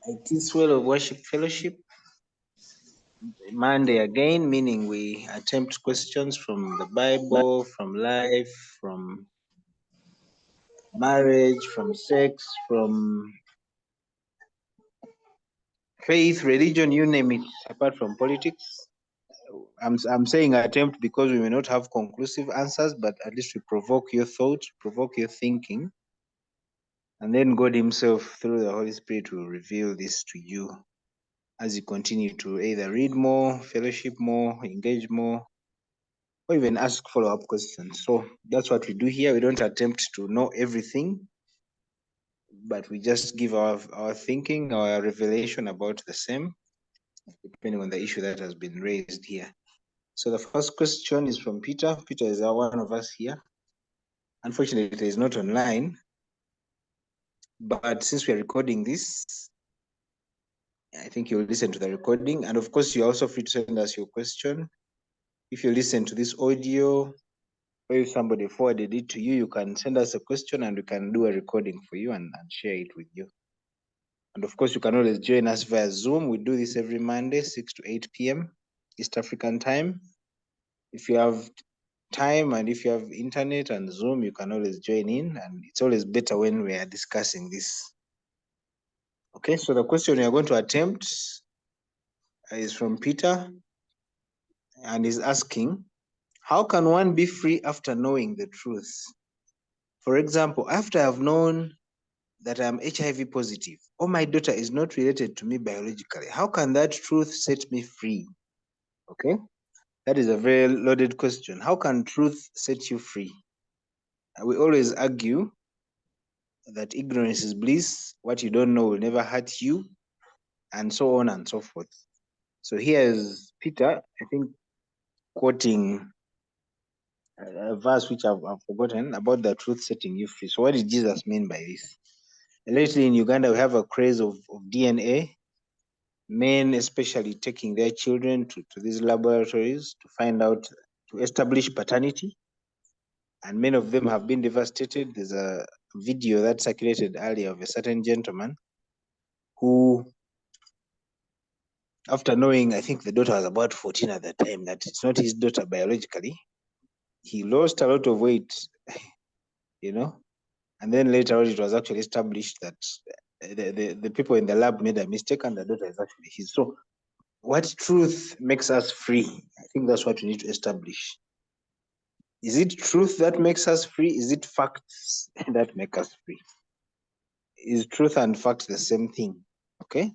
iTiS Well of Worship Fellowship. Monday again, meaning we attempt questions from the Bible, from life, from marriage, from sex, from faith, religion, you name it, apart from politics. I'm saying attempt because we may not have conclusive answers, but at least we provoke your thought, provoke your thinking, and then God Himself, through the Holy Spirit, will reveal this to you as you continue to either read more, fellowship more, engage more, or even ask follow-up questions. So that's what we do here. We don't attempt to know everything, but we just give our thinking, our revelation about the same, depending on the issue that has been raised here. So the first question is from Peter. Peter is one of us here. Unfortunately, he's not online, but since we are recording this, I think you'll listen to the recording. And of course, you're also free to send us your question. If you listen to this audio, or if somebody forwarded it to you, you can send us a question and we can do a recording for you and share it with you. And of course, you can always join us via Zoom. We do this every Monday, 6 to 8 p.m. East African time. If you have time and if you have internet and Zoom, you can always join in, and it's always better when we are discussing this. Okay, so the question we are going to attempt is from Peter, and is asking, how can one be free after knowing the truth? For example, after I've known that I'm HIV positive, or my daughter is not related to me biologically, how can that truth set me free? Okay, that is a very loaded question. How can truth set you free? We always argue that ignorance is bliss, what you don't know will never hurt you, and so on and so forth. So here is Peter, I think, quoting a verse which I've forgotten about the truth setting you free. So what did Jesus mean by this? Lately in Uganda, we have a craze of DNA, men especially taking their children to these laboratories to find out, to establish paternity. And many of them have been devastated. There's a video that circulated earlier of a certain gentleman who, after knowing, I think the daughter was about 14 at the time, that it's not his daughter biologically, he lost a lot of weight, you know, and then later on it was actually established that the people in the lab made a mistake and the daughter is actually his. So what truth makes us free? I think that's what we need to establish. Is it truth that makes us free? Is it facts that make us free? Is truth and fact the same thing? Okay.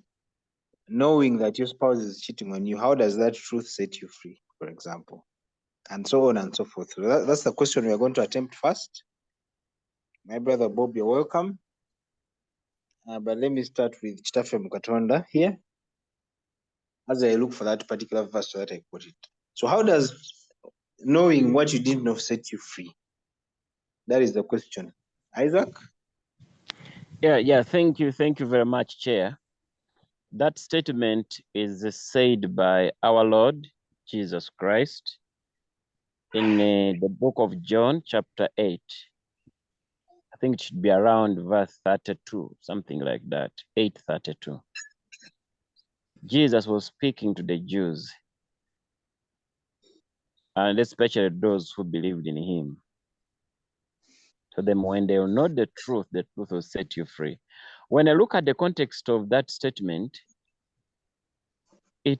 Knowing that your spouse is cheating on you, how does that truth set you free, for example? And so on and so forth. So that's the question we are going to attempt first. My brother Bob, you're welcome. But let me start with Chitafe Mukatonda here, as I look for that particular verse so that I quote it. So how does knowing what you didn't know set you free? That is the question. Isaac? Yeah, thank you very much, Chair. That statement is said by our Lord Jesus Christ in the book of John, chapter 8. I think it should be around verse 32, something like that, 8:32. Jesus was speaking to the Jews, and especially those who believed in him. To them, when they will know the truth will set you free. When I look at the context of that statement, it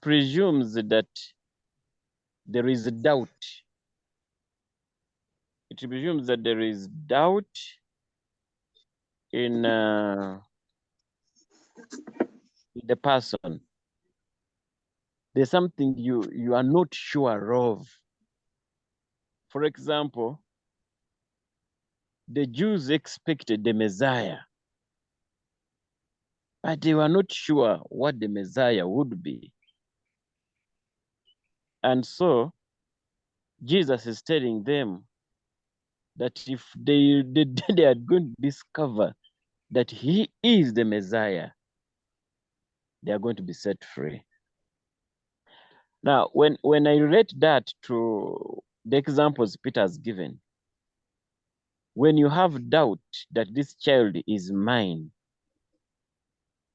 presumes that there is doubt. It presumes that there is doubt in the person. There's something you are not sure of. For example, the Jews expected the Messiah, but they were not sure what the Messiah would be. And so Jesus is telling them that if they are going to discover that he is the Messiah, they are going to be set free. Now, when I relate that to the examples Peter has given, When you have doubt that this child is mine,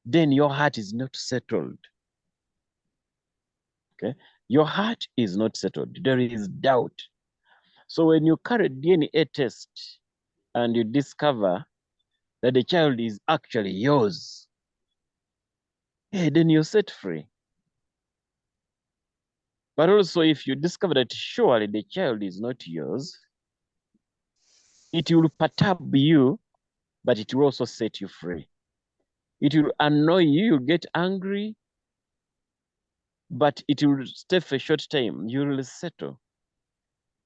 then your heart is not settled. Okay? Your heart is not settled. There is doubt. So when you carry DNA test and you discover that the child is actually yours, hey, then you're set free. But also, if you discover that surely the child is not yours, it will perturb you, but it will also set you free. It will annoy you, you'll get angry, but it will stay for a short time. You will settle.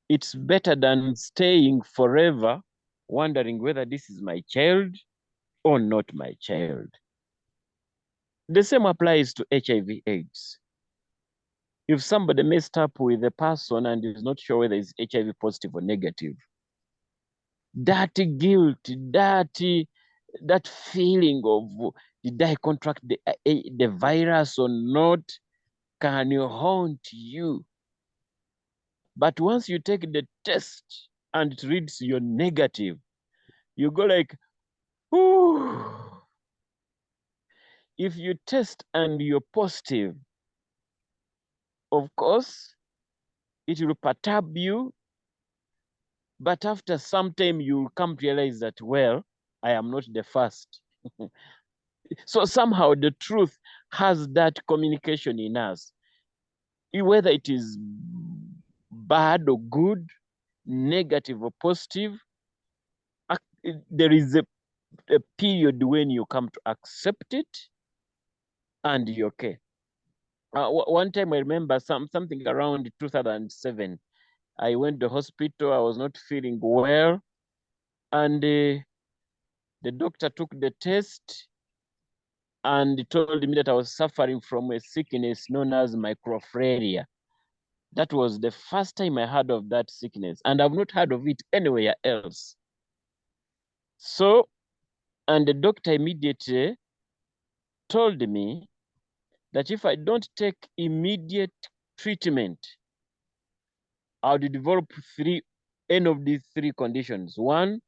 It's better than staying forever wondering whether this is my child or not my child. The same applies to HIV/AIDS. If somebody messed up with a person and is not sure whether it's HIV positive or negative, that guilt, that feeling of did I contract the virus or not can haunt you. But once you take the test and it reads you're negative, you go like, whew. If you test and you're positive, of course, it will perturb you. But after some time, you'll come to realize that, well, I am not the first. So somehow the truth has that communication in us. Whether it is bad or good, negative or positive, there is a period when you come to accept it and you're okay. One time I remember something around 2007. I went to the hospital. I was not feeling well. And the doctor took the test and told me that I was suffering from a sickness known as microphlaria. That was the first time I heard of that sickness, and I've not heard of it anywhere else. So, and the doctor immediately told me that if I don't take immediate treatment, I would develop any of these three conditions. 1,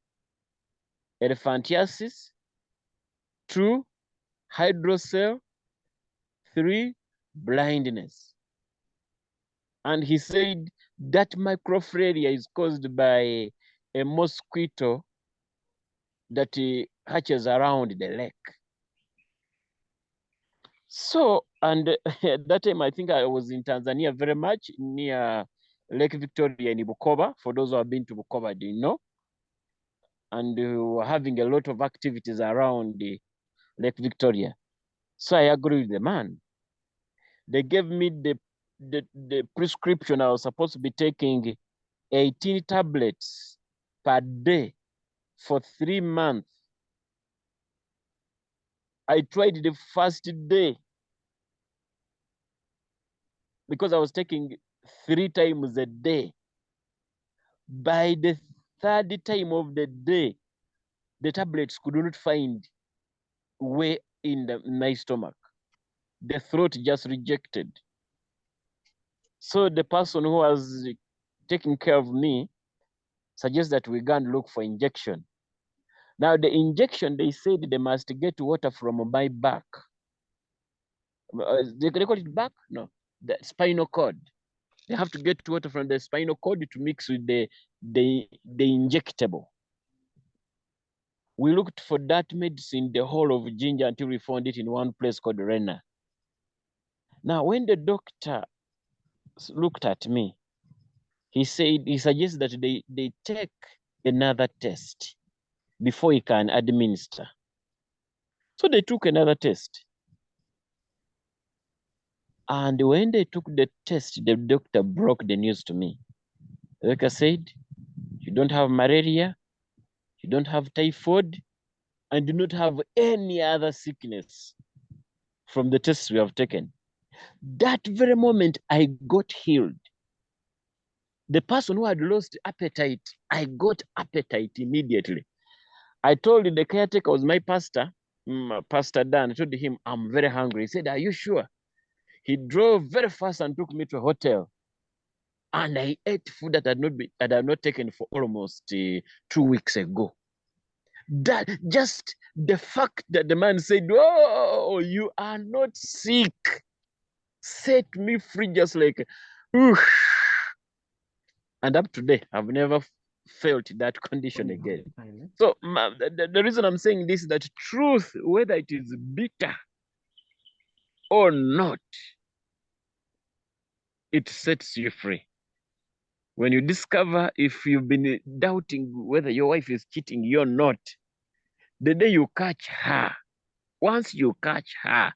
elephantiasis. 2, hydrocele. 3, blindness. And he said that microphlaria is caused by a mosquito that hatches around the lake. So, and at that time, I think I was in Tanzania very much near Lake Victoria in Bukoba. For those who have been to Bukoba, they know. And we were having a lot of activities around the Lake Victoria. So I agreed with the man. They gave me the prescription. I was supposed to be taking 18 tablets per day for 3 months. I tried the first day because I was taking 3 times a day. By the third time of the day, the tablets could not find way in my stomach. The throat just rejected. So the person who was taking care of me suggested that we go and look for injection. Now the injection, they said they must get water from my back. They call it back? No, the spinal cord. They have to get water from the spinal cord to mix with the injectable. We looked for that medicine the whole of Ginger until we found it in one place called Rena. Now, when the doctor looked at me, he suggests that they take another test before he can administer. So they took another test. And when they took the test, the doctor broke the news to me. The doctor said, you don't have malaria, you don't have typhoid, and do not have any other sickness from the tests we have taken. That very moment, I got healed. The person who had lost appetite, I got appetite immediately. I told the caretaker, was my pastor, Pastor Dan. I told him, I'm very hungry. He said, are you sure? He drove very fast and took me to a hotel. and I ate food that had not taken for almost 2 weeks ago. That just the fact that the man said, "Oh, you are not sick," set me free, just like, "Oof." And up to today, I've never felt that condition again. So the reason I'm saying this is that truth, whether it is bitter or not, it sets you free. When you discover, if you've been doubting whether your wife is cheating, you're not. The day you catch her, once you catch her,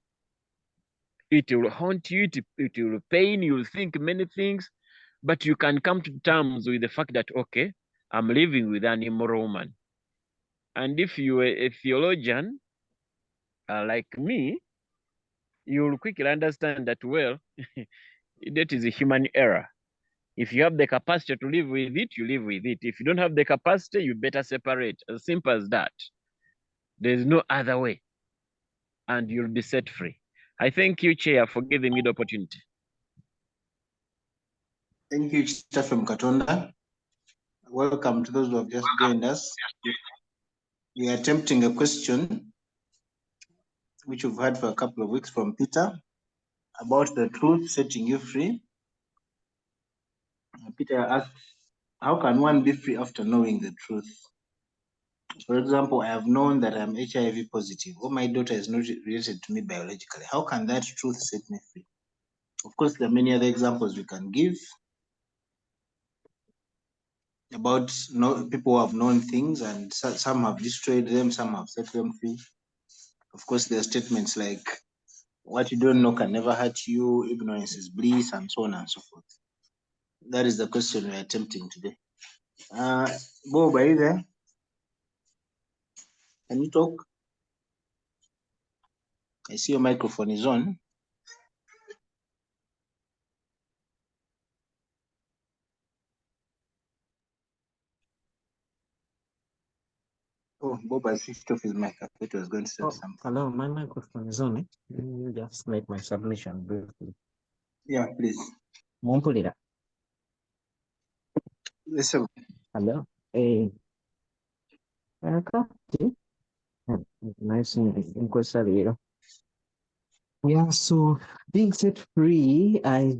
it will haunt you, it will pain, you'll think many things, but you can come to terms with the fact that, okay, I'm living with an immoral woman. And if you are a theologian like me, you will quickly understand that, well, that is a human error. If you have the capacity to live with it, you live with it. If you don't have the capacity, you better separate. As simple as that. There's no other way. And you'll be set free. I thank you, Chair, for giving me the opportunity. Thank you, Chita from Katonda. Welcome to those who have just joined us. We are attempting a question which we've had for a couple of weeks from Peter about the truth setting you free. Peter asked, how can one be free after knowing the truth? For example, I have known that I'm HIV positive, or my daughter is not related to me biologically. How can that truth set me free? Of course, there are many other examples we can give about people who have known things, and some have destroyed them, some have set them free. Of course, there are statements like, what you don't know can never hurt you, ignorance is bliss, and so on and so forth. That is the question we're attempting today. Bob, are you there? Can you talk? I see your microphone is on. Oh, Bob has switched off his mic. I thought he was going to say something. Hello, my microphone is on. You just make my submission briefly. Yeah, please. Mumpulira. Listen. Hello. Kati. Nice in. Yeah, so being set free, I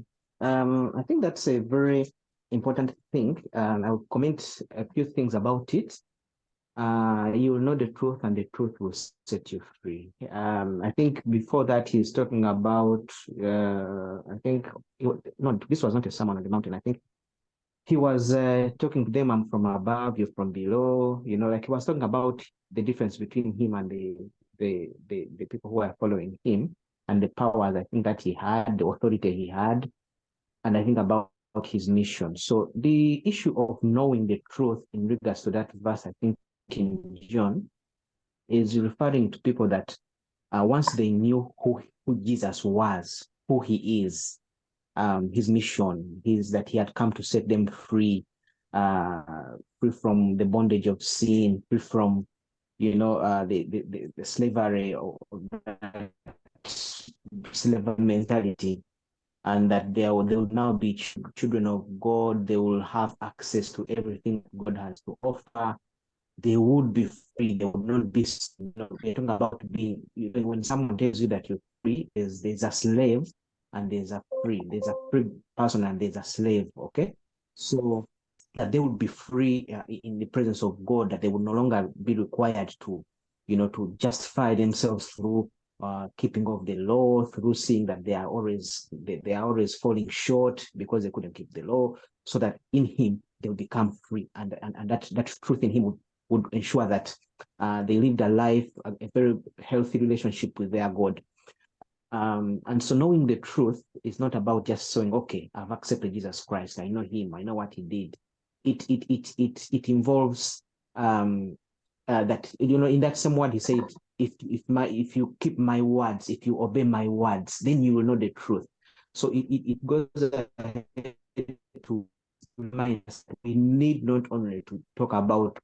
think that's a very important thing. And I'll comment a few things about it. You will know the truth, and the truth will set you free. I think before that, he's talking about, this was not a sermon on the mountain. I think he was talking to them, I'm from above, you're from below, like he was talking about the difference between him and the people who are following him, and the powers, I think, that he had, the authority he had, and I think about his mission. So the issue of knowing the truth in regards to that verse, I think, in John, is referring to people that once they knew who Jesus was, who he is, his mission is that he had come to set them free, free from the bondage of sin, free from, the slavery or slavery mentality, and that they will now be children of God. They will have access to everything God has to offer. They would be free. They would not be, we're talking about being, even when someone tells you that you're free, there's a slave and there's a free person and there's a slave, okay? So that they would be free in the presence of God, that they would no longer be required to, to justify themselves through keeping of the law, through seeing that they are always falling short because they couldn't keep the law, so that in him they will become free, and that truth in him would ensure that they lived a life, a very healthy relationship with their God. And so knowing the truth is not about just saying, okay, I've accepted Jesus Christ, I know him, I know what he did. It involves that, in that same word he said, if you keep my words, if you obey my words, then you will know the truth. So it goes ahead to remind us that we need not only to talk about,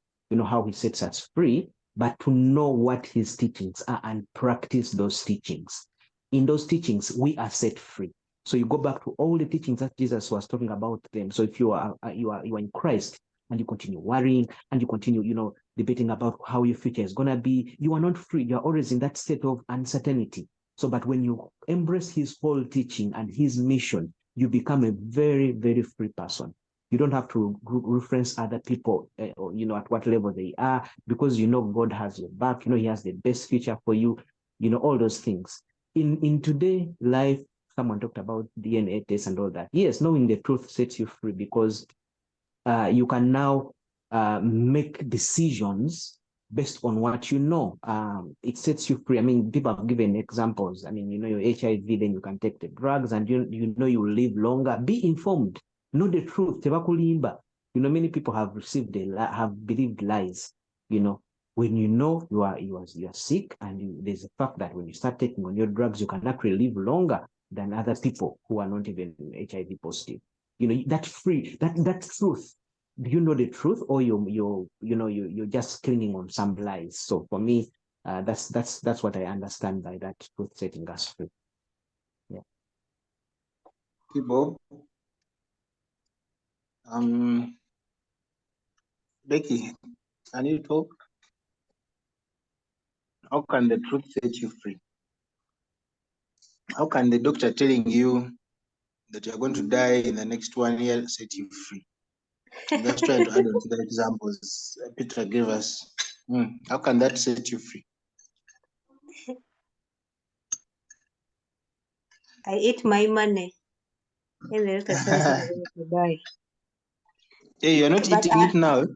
how he sets us free, but to know what his teachings are and practice those teachings. In those teachings, we are set free. So you go back to all the teachings that Jesus was talking about them. So if you are in Christ and you continue worrying and you continue, debating about how your future is gonna be, you are not free. You are always in that state of uncertainty. So, but when you embrace his whole teaching and his mission, you become a very, very free person. You don't have to reference other people, or, at what level they are, because God has your back. He has the best future for you. All those things. In today life, someone talked about DNA tests and all that. Yes, knowing the truth sets you free, because you can now make decisions based on what you know. It sets you free. I mean, people have given examples. I mean, your HIV, then you can take the drugs, and you will live longer. Be informed. Know the truth. Many people have have believed lies. When you are sick, and there's a fact that when you start taking on your drugs, you can actually live longer than other people who are not even HIV positive. That truth. Do you know the truth, or you're just clinging on some lies? So for me, that's what I understand by that truth setting us free. Yeah. People, Becky, can you talk? How can the truth set you free? How can the doctor telling you that you're going to die in the next 1 year set you free? I'm just trying to add on to the examples Peter gave us. How can that set you free? I eat my money. And the doctor says I'm going to die. Hey, you're not But eating it now.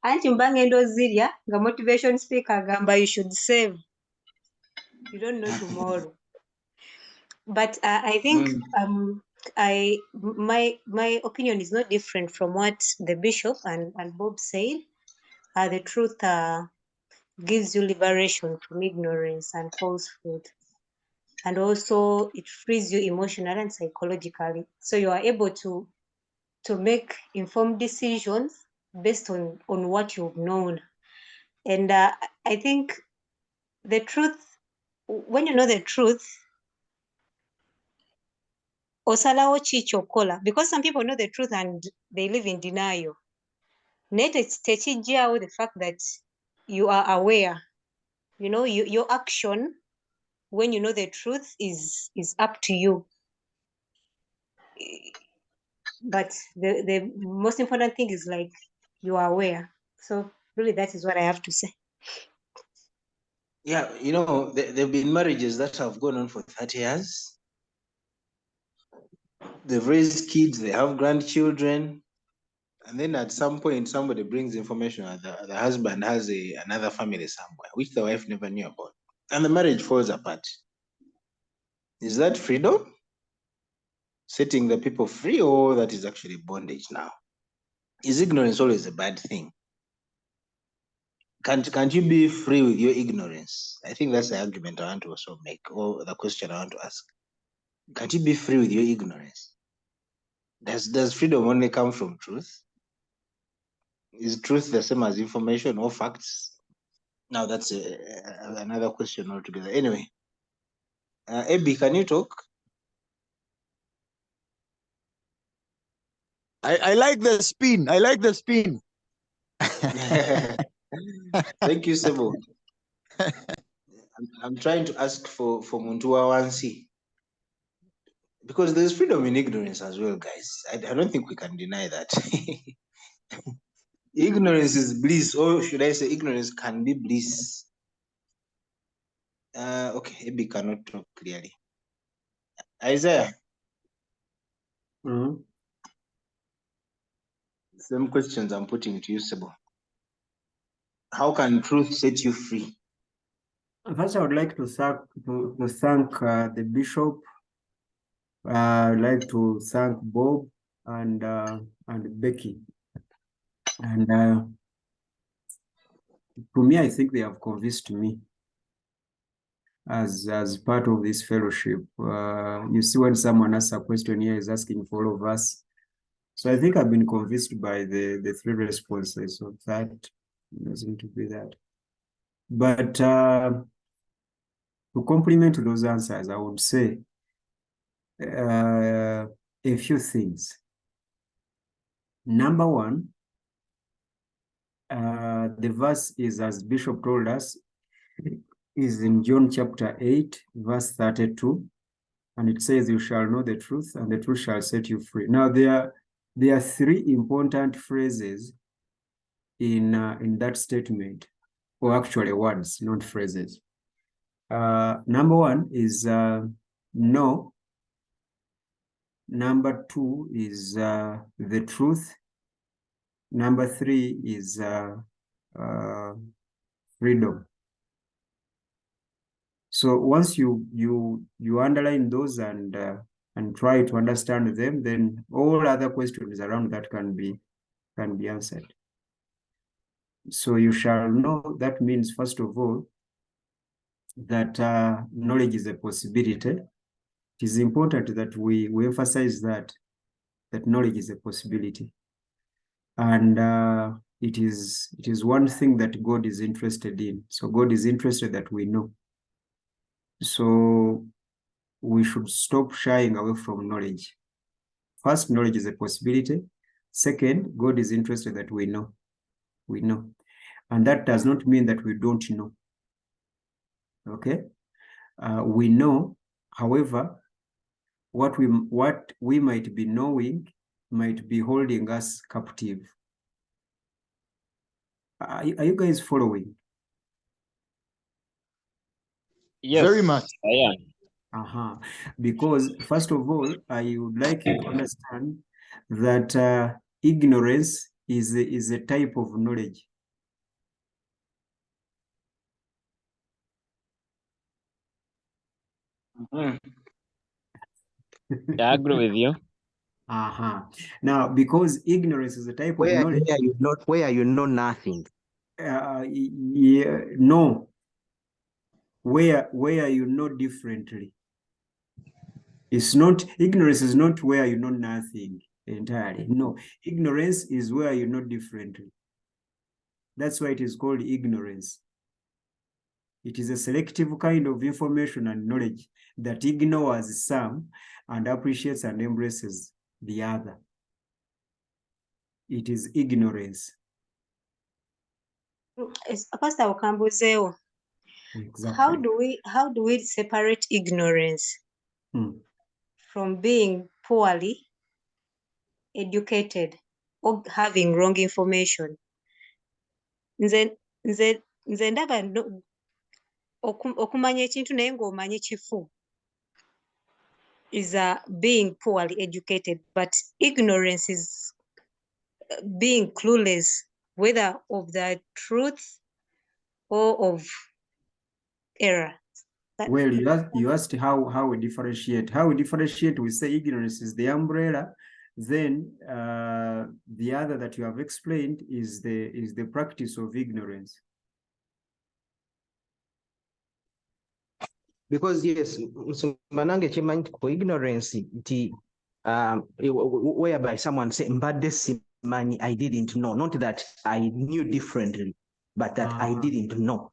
anti mbangendo zirya nga motivation speaker agamba you should save. You don't know tomorrow. But I think my opinion is not different from what the bishop and Bob said. The truth gives you liberation from ignorance and falsehood. And also it frees you emotionally and psychologically. So you are able to make informed decisions based on what you've known. And I think the truth, when you know the truth, osalawo ki ky'okola, because some people know the truth and they live in denial. Naye tekijjaawo the fact that you are aware. Your action when you know the truth is up to you. But the most important thing is like you are aware. So really that is what I have to say. Yeah, there have been marriages that have gone on for 30 years. They've raised kids, they have grandchildren, and then at some point somebody brings information that the husband has another family somewhere, which the wife never knew about, and the marriage falls apart. Is that freedom? Setting the people free, or that is actually bondage now? Is ignorance always a bad thing? Can't you be free with your ignorance? I think that's the argument I want to also make, or the question I want to ask. Can't you be free with your ignorance? Does freedom only come from truth? Is truth the same as information or facts? Now that's another question altogether. Anyway, Abby, can you talk? I like the spin. I like the spin. Thank you, Sebo. I'm trying to ask for Muntua Wansi, because there's freedom in ignorance as well, guys. I don't think we can deny that. Ignorance is bliss, or should I say ignorance can be bliss. Okay, Abby cannot talk clearly. Isaiah. Same questions I'm putting to you, Sebo. How can truth set you free? First, I would like to thank the bishop. I'd like to thank Bob and Becky. And to me, I think they have convinced me as part of this fellowship. You see, when someone asks a question here, is asking for all of us. So I think I've been convinced by the three responses. So that doesn't to be that. But to complement those answers, I would say a few things. Number one, the verse is, as Bishop told us, is in John chapter 8, verse 32. And it says, you shall know the truth, and the truth shall set you free. Now, there are three important phrases in that statement, or actually words, not phrases. Number one is no. Number two is the truth. Number three is freedom. So once you underline those and try to understand them, then all other questions around that can be answered. So you shall know, that means, first of all, that knowledge is a possibility. It is important that we emphasize that knowledge is a possibility. And it is one thing that God is interested in. So God is interested that we know. So we should stop shying away from knowledge. First, knowledge is a possibility. Second, God is interested that we know. We know. And that does not mean that we don't know. Okay? We know, however, what we might be knowing might be holding us captive. Are you guys following? Yes, Very much. I am. Because first of all, I would like you to understand that ignorance is a type of knowledge. I agree with you. Now, because ignorance is a type of knowledge. Where you know nothing. No. Where you know differently. It's not, ignorance is not where you know nothing entirely. No, ignorance is where you know differently. That's why it is called ignorance. It is a selective kind of information and knowledge that ignores some and appreciates and embraces the other. It is ignorance. Pastor Okambuzewo, Exactly. how do we separate ignorance from being poorly educated or having wrong information? Nze ndaba okumanya ekintu naye ng'omanyi kifu is being poorly educated, but ignorance is being clueless, whether of the truth or of error. Well, you asked how we differentiate. How we differentiate, we say ignorance is the umbrella. Then the other that you have explained is the practice of ignorance. Because yes, manange chimanyi for ignorance, whereby someone say mbadde simanyi, I didn't know, not that I knew differently, but that I didn't know.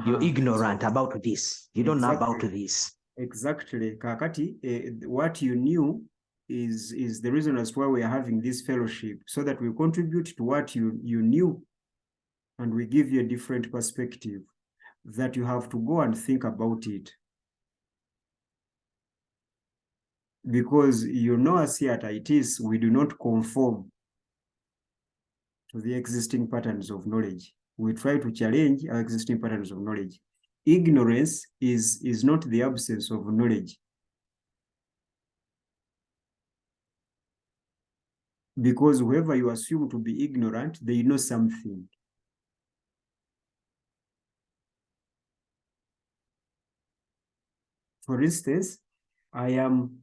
You're ignorant about this. You don't know about this. Exactly. Kakati, what you knew is the reason as to why we are having this fellowship, so that we contribute to what you knew, and we give you a different perspective that you have to go and think about it. Because you know, us here at iTiS, we do not conform to the existing patterns of knowledge. We try to challenge our existing patterns of knowledge. Ignorance is not the absence of knowledge. Because whoever you assume to be ignorant, they know something. For instance, I am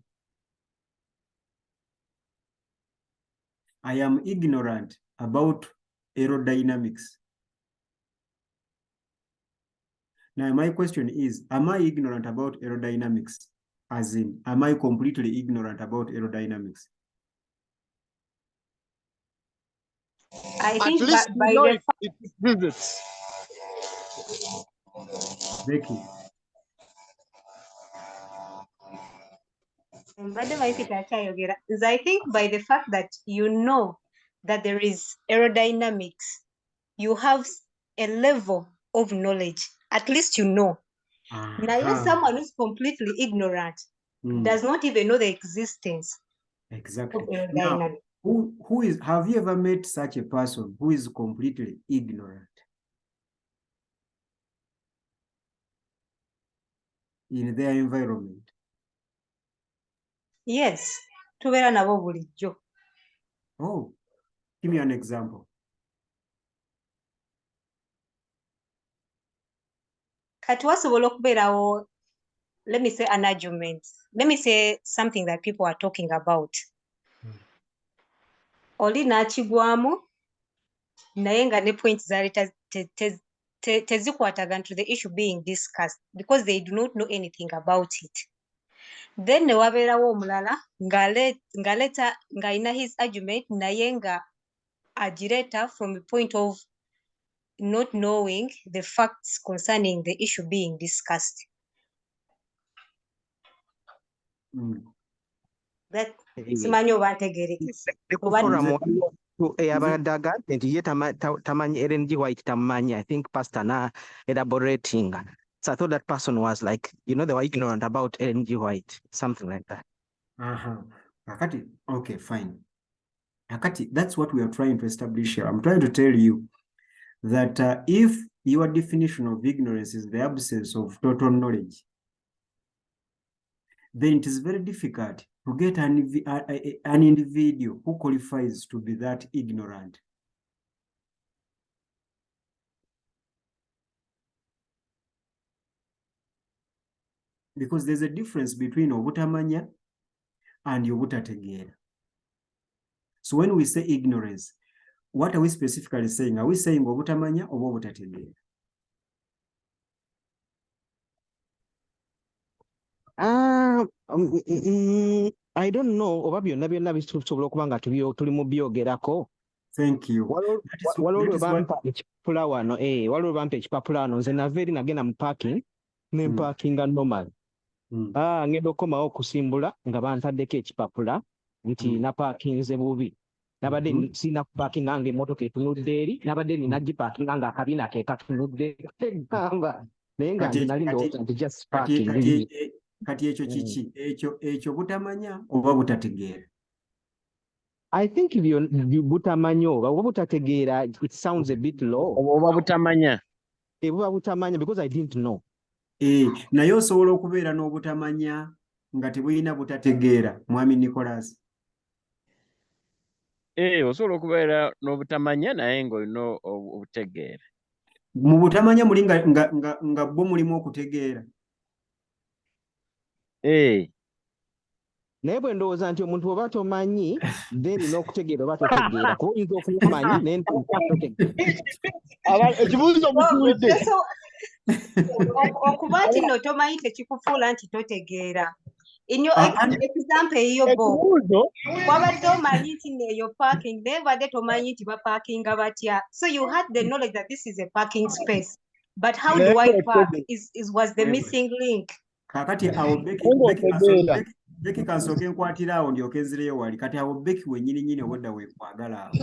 ignorant about aerodynamics. Now, my question is, am I ignorant about aerodynamics? As in, am I completely ignorant about aerodynamics? I At think least by you know the it visits. Becky. I think by the fact that you know that there is aerodynamics, you have a level of knowledge. At least you know. Now, if someone who's completely ignorant does not even know the existence Exactly. of Now, aerodynamics. have you ever met such a person who is completely ignorant in their environment? Yes, tubeera nabo bulijjo. Oh, give me an example. Kati wasobola okubeerawo, let me say an argument. Let me say something that people are talking about. Oli n'akigwamu naye nga ne point zaali tezikwataga to the issue being discussed because they do not know anything about it. Then ne wabeerawo omulala ng'alina his argument naye nga agireeta from the point of not knowing the facts concerning the issue being discussed. That simanyi oba ntegeerekese. Abadaga nti ye tamanyi Ellen G. White tamanyi. I think Pastor na elaborating. So I thought that person was like, they were ignorant about Ellen G. White, something like that. Akati, okay, fine. Akati, that's what we are trying to establish here. I'm trying to tell you that if your definition of ignorance is the absence of total knowledge, then it is very difficult to get an individual who qualifies to be that ignorant. Because there's a difference between obutamanya and obutategeera. So when we say ignorance, what are we specifically saying? Are we saying obutamanya or obutategeera? I don't know. Oba byonna byonna bisobola okuba nga tuli mu byogerako. Thank you. Waliwo bampa ekipapula wano, waliwo bampa ekipapula wano, nze nava eri nagenda mu parking ne mpaakinga normal. Ngenda okukomawo okusimbula nga bantaddeko ekipapula nti napaakinze bubi. Nabadde sina kupaakinga nga emmotoka etunudde eri, nabadde nina gipaakinga nga akabiina ke katunudde egamba. Naye nga nali ndowooza nti just parking. Kati ekyo kiki? Ekyo butamanya oba butategeera? I think butamanya oba butategeera, it sounds a bit low. Oba butamanya. Buba butamanya because I didn't know. Naye osobola okubeera n'obutamanya nga tebulina butategeera, Mwami Nicholas. Osobola okubeera n'obutamanya naye ng'olina obutegeera. Mu butamanya muli nga bo mulimu okutegeera. Naye bwe ndowooza nti omuntu oba tomanyi then n'okutegeera oba totegeera kuba oyinza okumanyi naye ekibuuzo mutuulidde. Okuba nti nno tomanyi tekikufuula nti totegeera. In your example eyo bo wabadde omanyi nti neeyo parking naye badde tomanyi nti bapaakinga batya. So you had the knowledge that this is a parking space. But how do I park was the missing link. Kakati awo Beki kansooke nkwatira awo ndyoke nzireyo wali. Kati awo Beki wennyini obudda weekwagala awo.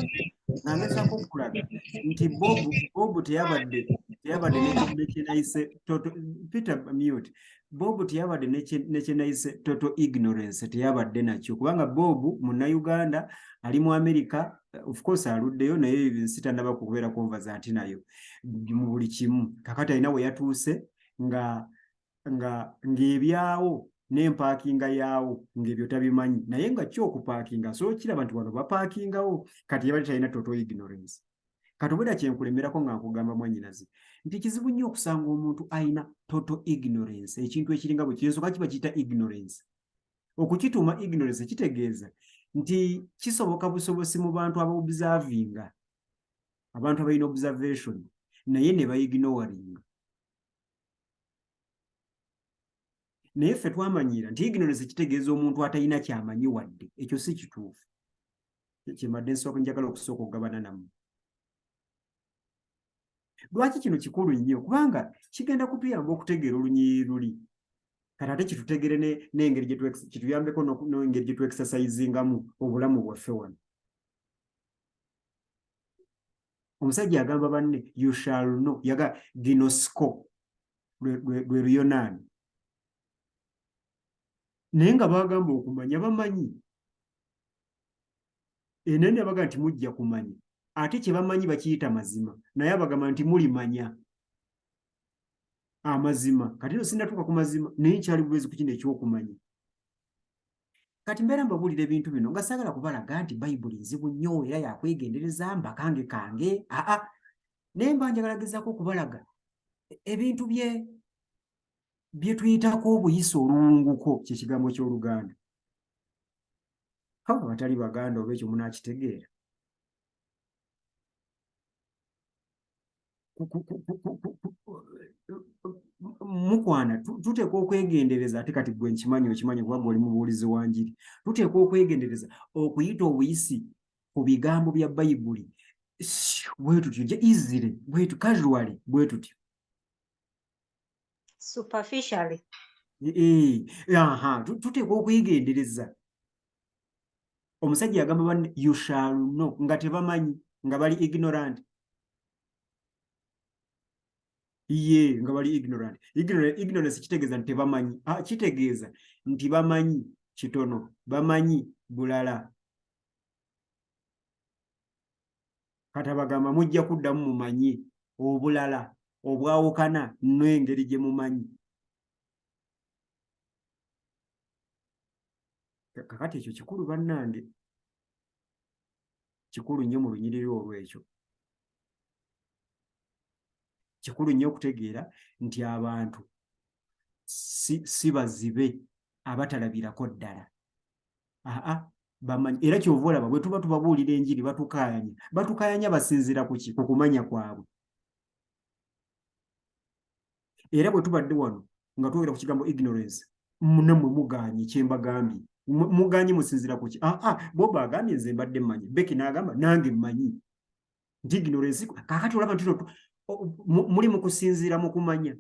N'agezaako okulaga nti Bob teyabadde nekyenayise Peter mute. Bob teyabadde nekyenayise total ignorance teyabadde nakyo kubanga Bob Munnayuganda ali mu America, of course aluddeyo naye sitannaba kubeera conversant nayo mu buli kimu. Kakati alina we yatuuse ng'ebyawo n'empaakinga yaawo ng'ebyo tabimanyi naye nga kyokupaakinga so kiraba nti wano bapaakingawo kati yabadde talina total ignorance. Kati obwedda kyenkulemerako nga nkugamba mwannyinazi nti kizibu nnyo okusanga omuntu alina total ignorance ekintu ekiringa bwe kinsooka kiba kiyita ignorance. Okukituuma ignorance kitegeeza nti kisoboka busobosi mu bantu abaobservinga, abantu abalina observation naye ne baignoringa. Naye ffe twamanyiira nti ignorance kitegeeza omuntu atalina kyamanyi wadde. Ekyo si kituufu. Kyembadde nsooka njagala okusooka okugabana nammwe. Lwaki kino kikulu nnyo? Kubanga kigenda kutuyamba okutegeera olunyiriri luli. kati ate kitutegere n'engeri kituyambeko n'engeri gye tu-exercisingamu obulamu bwaffe wano. Omusajja yagamba banne you shall know, yaga ginosko lwe Luyonaani. Naye nga bagamba okumanya bamanyi. Enene abaga nti mujja kumanya. Ate kye bamanyi bakiyita mazima. Naye abagamba nti mulimanya amazima. Kati no sinnatuuka ku mazima naye nkyali bwezi ku kino ekyokumanya. Kati mbeera mbabuulira ebintu bino nga saagala kubalaga nti Bayibuli nzibu nnyo era yakwegendereza mbakange kange. Naye mba njagala gezaako okubalaga ebintu bye tuyitako obuyisa oluwunguko kye kigambo ky'Oluganda. Abatali Baganda oba ekyo munaakitegeera. Mukwana tuteekwa okwegendereza ate kati gwe nkimanyi okimanyi kuba gwe oli mubuulizi wa njiri. Tuteekwa okwegendereza okuyita obuyisi ku bigambo bya Bayibuli bwe tutyo easily bwe tu casually bwe tutyo. Superficially. Tuteekwa okwegendereza. Omusajja yagamba banne you shall know nga tebamanyi nga bali ignorant. Nga bali ignorant. Ignorance kitegeeza nti tebamanyi. Kitegeeza nti bamanyi kitono, bamanyi bulala. Kati abagamba mujja kuddamu mumanyi obulala obwawukana n'engeri gye mumanyi. Kakati ekyo kikulu bannange. Kikulu nnyo mu lunyiriri olw'ekyo. Kikulu nnyo okutegeera nti abantu si bazibe abatalabirako ddala. Bamanyi. Era kyova olaba bwe tuba tubabuulira enjiri batukaayanya basinziira ku ki? Ku kumanya kwabwe. Era bwe tubadde wano nga twogera ku kigambo ignorance nammwe muganye kye mbagambye. Muganye musinziira ku ki? Bob agambye nze mbadde mmanyi. Becky n'agamba nange mmanyi. Nti ignorance kaakati olaba nti muli mu kusinziira mu kumanya.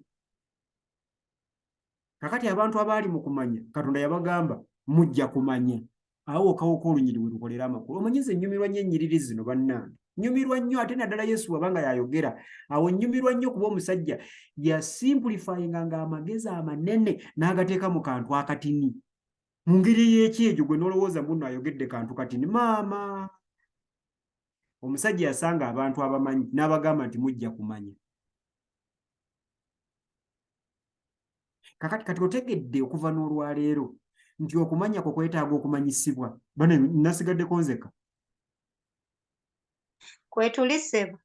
Kakati abantu abaali mu kumanya Katonda yabagamba mujja kumanya. Awo okawuka olunyiri we lukolera amakulu. Omanyize nnyumirwa nnyo ennyiriri zino bannange. Nnyumirwa nnyo ate naddala Yesu wabanga yayogera. Awo nnyumirwa nnyo kuba omusajja yasimplifyinga ng'amagezi amanene n'agateeka mu kantu akatini. Mu ngeri y'ekyejo gwe n'olowooza muno ayogedde kantu katini. Maama. Omusajja yasanga abantu abamanyi n'abagamba nti mujja kumanya. Kati otegedde okuva n'olwaleero nti okumanya kwo kwetaaga okumanyisibwa. Bane nasigaddeko nzeka. Kwetulisebwa.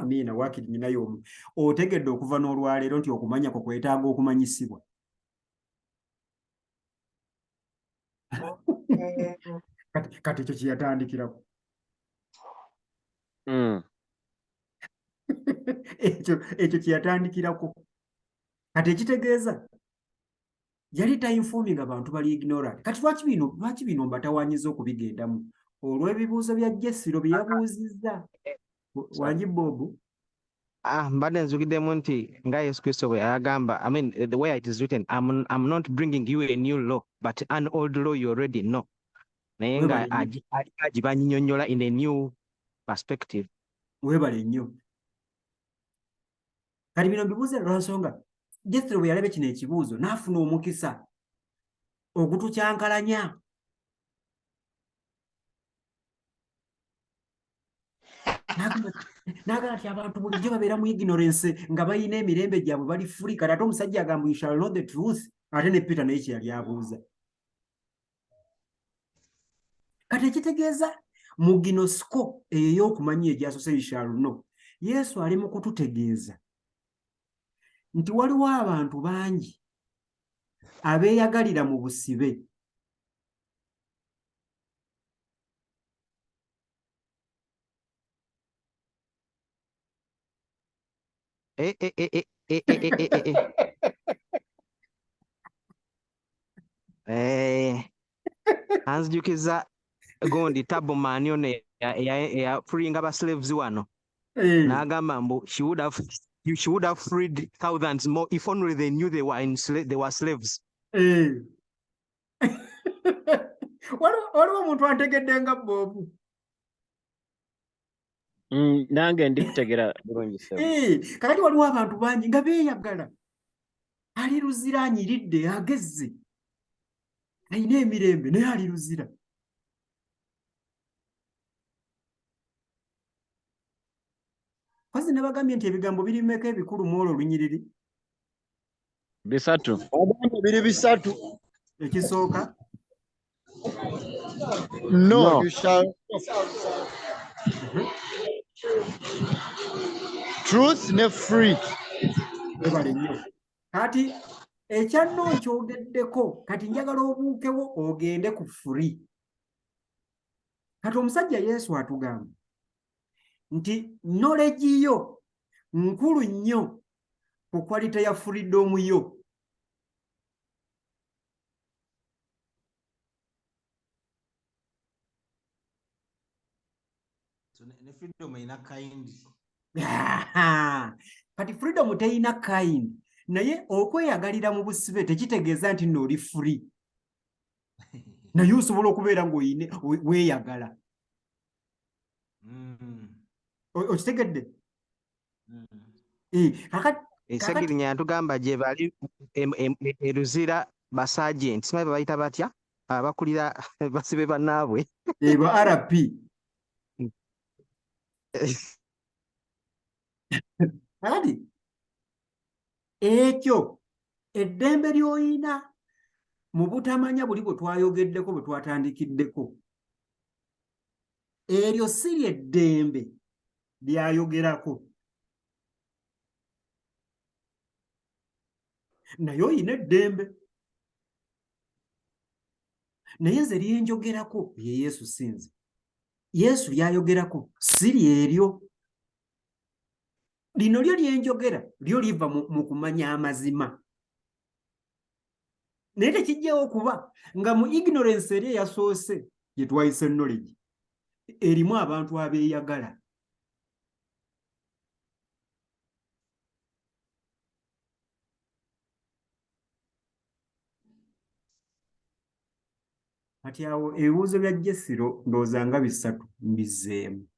Miina waakiri nyinayo omu. Otegedde okuva n'olwaleero nti okumanya kwo kwetaaga okumanyisibwa. Kati ekyo kyeyatandikirako. Ekyo kyeyatandikirako. Kati ekitegeeza yali tayinfoominga abantu bali ignorant. Kati lwaki bino mbatawaanyiza okubigendamu? Olw'ebibuuzo bya Jessiro bye yabuuzizza. Wangi Bob? Mbadde nzugiddemu nti nga Yesu Kristo bwe yagamba, I mean the way it is written, I'm not bringing you a new law but an old law you already know. Naye nga agibanyinyonnyola in a new perspective. Weebale nnyo. Kati bino mbibuuze lwa nsonga Jethro bwe yalaba kino ekibuuzo n'afuna omukisa ogutukyankalanya. N'agamba nti abantu bulijjo babeera mu ignorance nga balina emirembe gyabwe bali free. Kati ate omusajja agamba you shall know the truth. Ate ne Peter naye kye yali abuuza. Kati ekitegeeza mu ginosko eyo ey'okumanya egyasose you shall know, Yesu ali mu kututegeeza nti waliwo abantu bangi abeeyagalira mu busibe. Anzijukiza gondi Tabo Manione eyafuringa abaslaves wano. N'agamba mbu she would have freed thousands more if only they knew they were slaves. waliwo omuntu antegedde nga Bob. Nange ndikutegera bulungi ssebo. Kakati waliwo abantu bangi nga beeyagala, ali luzira anyiridde agezze, alina emirembe naye ali luzira. Kazi nabagambye nti ebigambo birimeka ebikulu mu olwo olunyiriri? 3. Agambye biri 3. Ekisooka No, you shall truth ne free. ebale nnyo. Kati ekyanno nkyogeddeko, kati njagala obuukewo ogende ku free. Kati omusajja Yesu atugamba nti knowledge yo nkulu nnyo ku kwalite ya freedom yo. Ne freedom ina kind. Kati freedom teyina kind, naye okweyagalira mu busibe tekitegeeza nti nno oli free. Naye osobola okubeera ng'oyine weeyagala. Okitegedde? Esegirinya yatugamba gye bali eruzira basagenti, simanyi bayita batya abakulira basibe bannaabwe ba RP. Kati ekyo eddembe ly'oyina mu butamanya buli bwe twayogeddeko bwe twatandikiddeko, eryo si lyeddembe lyayogerako, naye oyina eddembe. Naye nze lyenjogerako ye Yesu sinze. Yesu lyayogerako si lyeryo. Lino lyo lyenjogera lyo liva mu kumanya amazima. Naye tekijjawo okuba nga mu ignorance eri eyasoose gye twayise knowledge erimu abantu abeeyagala. Kati awo ebibuuzo bya Jesiro ndowooza nga 3 mbizzeemu.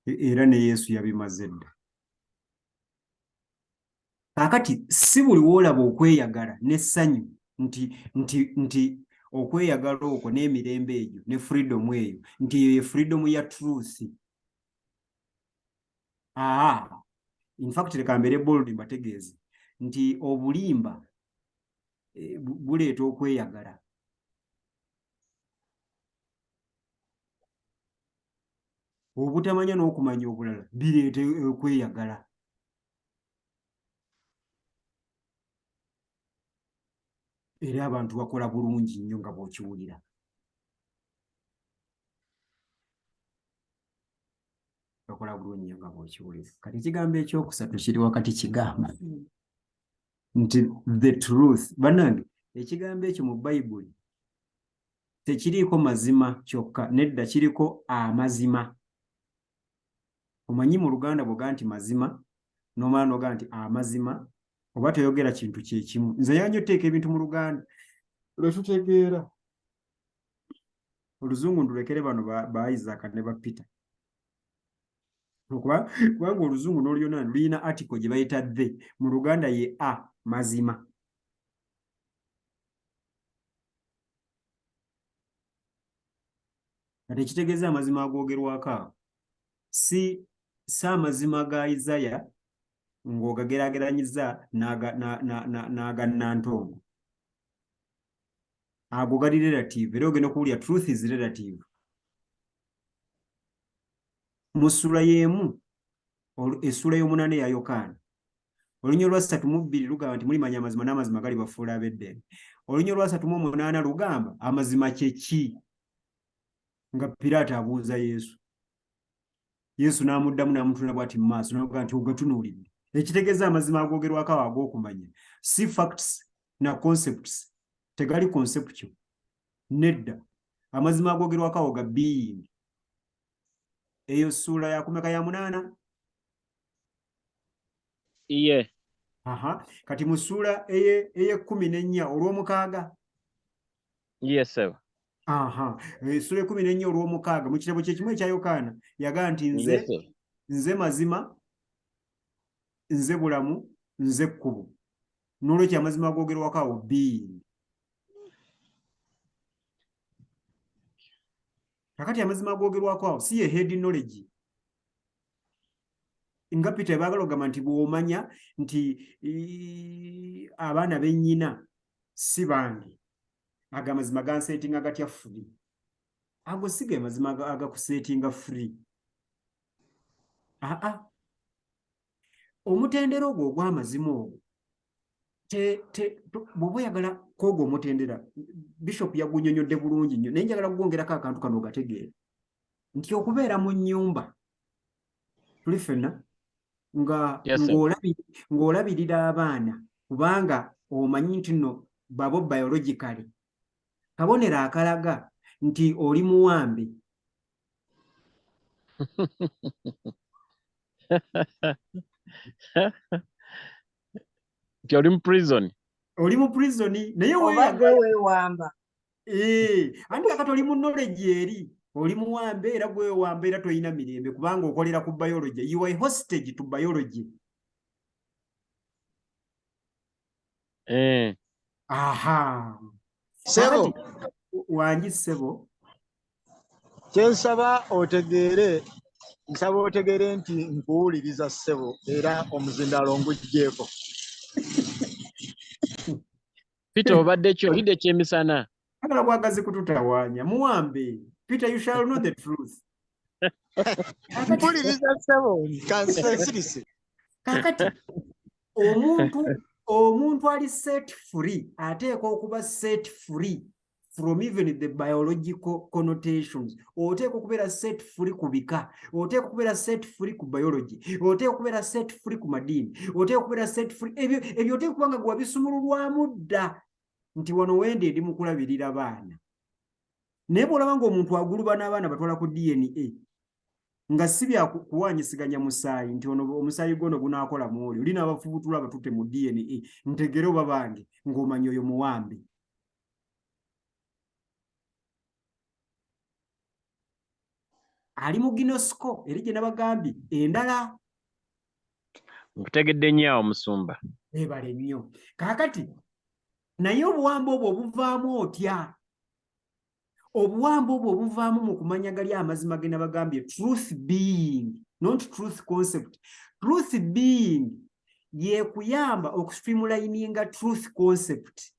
Era ne Yesu yabimaze dda. Kaakati si buli woolaba okweyagala n'essanyu nti okweyagala okwo n'emirembe egyo ne freedom eyo nti ye freedom ya truth. In fact leka mbere bold mbategeeze nti obulimba buleeta okweyagala. Obutamanya n'okumanya obulala bireeta okweyagala. Era abantu bakola bulungi nnyo nga bw'okiwulira. Bakola bulungi nnyo nga bw'okiwulira. Kati ekigambo ekyokusatu kiri wakati kigamba nti the truth. Bannange, ekigambo ekyo mu Bayibuli tekiriiko mazima kyokka, nedda kiriko amazima. Omanyi mu Luganda bw'oga nti mazima n'omala n'oga nti amazima oba toyogera kintu kye kimu. Nze yanyo teeka ebintu mu Luganda lwe tutegeera. Oluzungu ndulekere bano ba Isaac ne ba Peter. Kubanga oluzungu n'oluyona luyina article gye bayita the, mu Luganda ye mazima. Kati ekitegeeza amazima agoogerwako awo si amazima ga Isaya ng'ogageraageranyiza n'aga Nantongo. Ago gali relative, era ogenda okuwulira truth is relative. Mu ssula y'emu, essula y'omunane ya Yokaana, olunyo lwa 3:2 lugamba nti mulimanya amazima n'amazima gali bafuula ab'eddembe. Olunyo lwa 3:8 lugamba amazima kye ki? Nga Piraato abuuza Yesu. Yesu n'amuddamu n'amutunula bw'ati mu maaso n'amugaa nti ogatunuulidde. Ekitegeeza amazima agoogerwako awo ag'okumanya si facts na concepts. Tegali conceptual. Nedda. Amazima agoogerwako awo ga being. Eyo ssuula ya kumeka ya 8. Iye. Aha. Kati mu ssuula eye-14 olw'omukaaga. Yes, sir. Aha. Ssuula 14 olw'omukaaga mu kitabo kye kimu ekya Yokaana yagaa nti Yes, sir. nze mazima, nze bulamu, nze kkubo. N'olwekyo amazima agoogerwako awo being. Kakati amazima agoogerwako awo si ye head knowledge. Nga Peter baagala ogamba nti bw'omanya nti abaana b'ennyina si bange, ago amazima ganseetinga gatya free. Ago si ge mazima agakuseetinga free. Omutendera ogwo ogw'amazima ogwo bw'oba oyagala kwogwo omutendera, Bishop yagunnyonnyodde bulungi nnyo, naye njagala kugwongerako akantu kano ogategeera nti okubeera mu nnyumba tuli ffenna ng'olabirira abaana kubanga omanyi nti nno babo biologically kabonero akalaga nti oli muwambe. Nti oli mu prison. Oli mu prison naye weewamba. Anti kakati oli mu knowledge eri. Oli muwambe era gwewamba era toyina mirembe kubanga okolera ku biology. You are hostage to biology. Aha. Sebo. Wangi Sebo. Kyensaba otegeere, nsaba otegeere nti nkuwuliriza Sebo era omuzindalo nguggyeko. Peter obadde ki olidde ekyemisana? Agala bwagazi kututawaanya. Muwambe. Peter, you shall know the truth. Mpuliriza Sebo, kansirise. Kakati omuntu ali set free ateekwa okuba set free from even the biological connotations. Oteekwa okubeera set free ku bika, oteekwa okubeera set free ku biology, oteekwa okubeera set free ku madiini, oteekwa okubeera set free. Ebyo oteekwa kubanga gwe wabisumululwamu dda nti wano wende ndi mu kulabirira baana. Naye bw'olaba ng'omuntu aguluba n'abaana batwala ku DNA nga si bya kuwaanyisiganya musaayi nti ono omusaayi gono gunaakola mu oli, oli n'abafubutula abatutte mu DNA, ntegere oba bange ng'omanya oyo muwambe. Ali mu ginosiko eri gye nabagambye endala. Nkutegedde nnyo awo Musumba. Ebale nnyo. Kaakati naye obuwambe obwo obuvaamu otya? Obuwambe obwo obuvaamu mu kumanya gali amazima ge nabagambye truth being, not truth concept. Truth being yeekuyamba okustreamlininga truth concept.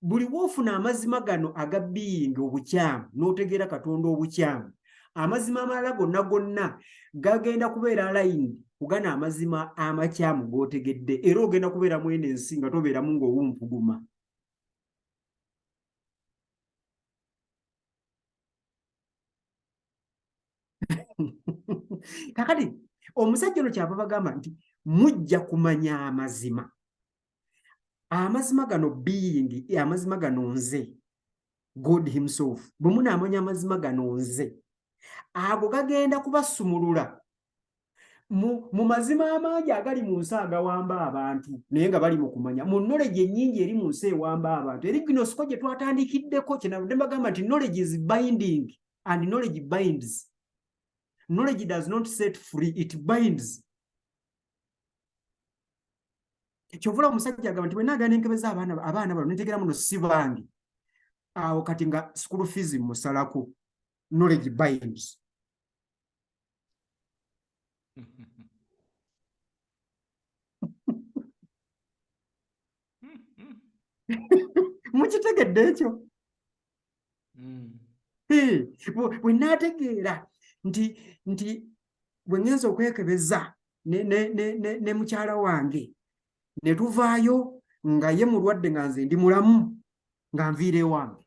Buli woofuna amazima gano aga being obukyamu n'otegeera Katonda obukyamu, amazima amalala gonna gagenda kubeera aligned kugana amazima amakyamu g'otegedde, era ogenda kubeera mwene ensi nga tobeeramu ng'owumpuguma. Kakati omusajja ono kyava bagamba nti mujja kumanya amazima. Amazima gano being, amazima gano nze, God himself. Bwe munaamanya amazima gano nze, ago gagenda kubasumulula mu mazima amangi agali mu nsi agawamba abantu naye nga bali mu kumanya. Mu knowledge ennyingi eri mu nsi ewamba abantu. Eri ginosiko gye twatandikiddeko kyenavudde mbagamba nti knowledge is binding and knowledge binds. Knowledge does not set free, it binds. Kyovula omusajja agamba nti bwe naagala nenkebeza abaana bano nentegera muno si bange. Awo kati nga school fees musalako. Knowledge binds. Mukitegedde ekyo? Bwe naategeera nti bwe ngenza okwekebeza ne mukyala wange ne tuvaayo nga ye mulwadde nga nze ndi mulamu nga nviira ewange.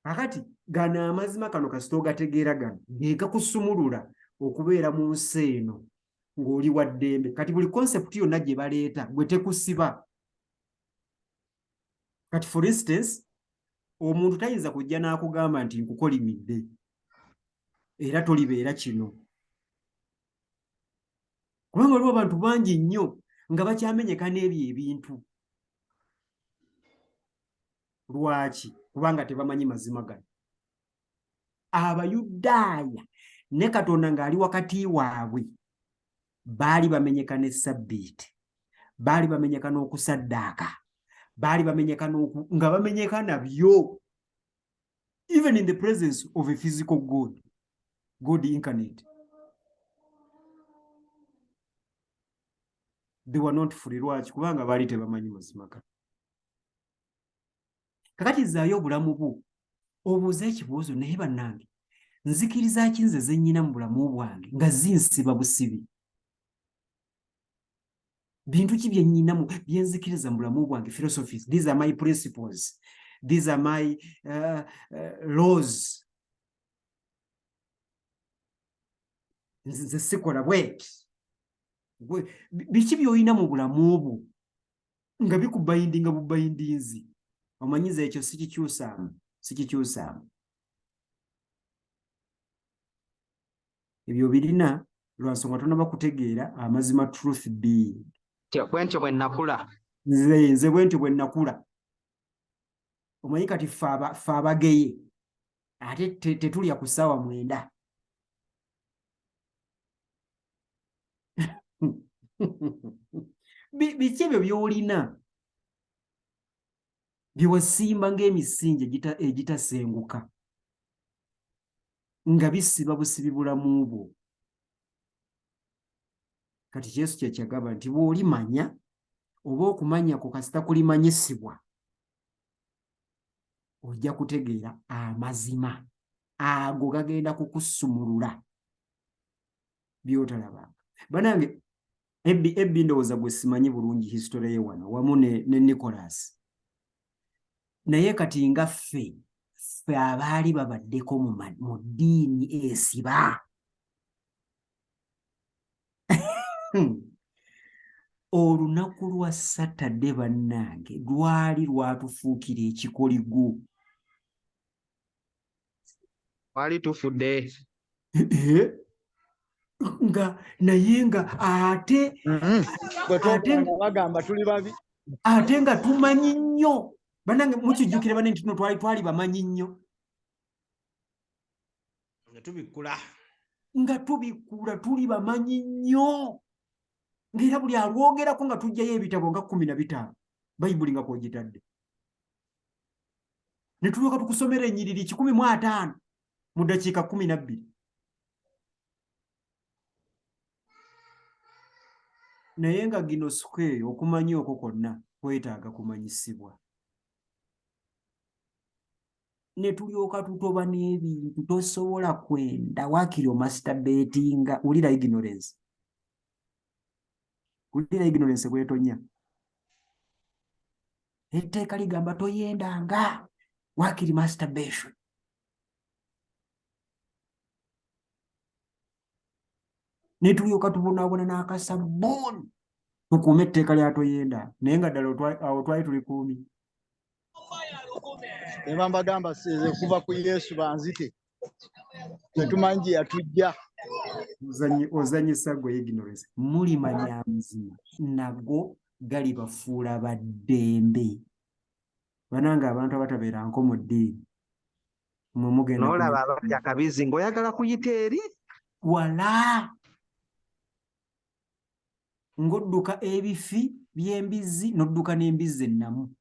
Akati gano amazima kano kasita ogategeera gano ge gakusumulula okubeera mu nsi eno ng'oli wa ddembe. Kati buli concept yonna gye baleeta gwe tekusiba. Kati for instance, omuntu tayinza kujja n'akugamba nti nkukolimidde era tolibeera kino. Kubanga waliwo abantu bangi nnyo nga bakyamenyeka n'ebyo ebintu. Lwaki? Kubanga tebamanyi mazima gano. Abayudaaya ne Katonda ng'ali wakati waabwe baali bamenyeka ne Sabbath, baali bamenyeka n'okusaddaaka, baali bamenyeka nga bamenyeka nabyo, even in the presence of a physical God, God incarnate. They were not free. Lwaki? Kubanga baali tebamanyi mazima gano. Kakati zzaayo obulamu bwo obuuza ekibuuzo naye bannange nzikiriza ki nze ze nnyina mu bulamu bwange nga zinsiba busibi? Bintu ki bye nnyinamu byenzikiriza mu bulamu bwange? Philosophies. These are my principles. These are my laws. Nze sikola bweti. Biki by'olina mu bulamu bwo nga bikubayindinga bubayindinzi? Omanyiza ekyo sikikyusaamu. Ebyo birina lwa nsonga tonaba kutegeera amazima, truth being. Bwentyo bwe nakula. Nze bwentyo bwe nakula. Omanyi kati ffe abageye ate tetulya ku ssaawa 9. Biki ebyo by'olina bye wasimba ng'emisingi egitasenguka nga bisiba busibi bulamu bwo? Kati Yesu kye kyagamba nti bw'olimanya oba okumanya ku kasita kulimanyisibwa ojja kutegeera amazima ago gagenda kukusumulula by'otalabanga. Banange ebbi ndowooza gwe simanyi bulungi history ye wano wamu ne Nicholas. Naye kati nga ffe abaali babaddeko mu ddiini esiba olunaku lwa Saturday bannange lwali lwatufuukira ekikoligo. Wali tufudde. Naye nga ate bagamba tuli babi. Ate nga tumanyi nnyo. Bannange mukijjukire banne nti twali bamanyi nnyo. Nga tubikula tuli bamanyi nnyo. Ng'era buli alwogerako nga tujjayo ebitabo nga 15 Bayibuli nga kwogitadde. Ne tulyoka tukusomera ennyiriri 105 mu ddakiika 12. Naye nga gino square okumanya okwo kwonna kwetaaga kumanyisibwa. Ne tulyoka tutoba n'ebintu tosobola kwenda waakiri omasturbatinga. Wulira ignorance. Wulira ignorance bwetonya. Etteeka ligamba toyendanga waakiri masturbation. Ne tulyoka tubonaabona n'akasabbuuni tukuume etteeka lya toyenda. Naye nga ddala awo twali tuli kuumi. Ne bambagamba kuva ku Yesu banzite. Tetumanyi gye yatujja. Ozanyisa gwe ignorance. Mulimanya amazima nago gali bafuula baddembe. Bananga abantu abatabeera nko mu ddiini. N'olaba abalya kabizi ng'oyagala kuyita eri. Wala. Ng'odduka ebifi by'embizzi n'odduka n'embizzi ennamu.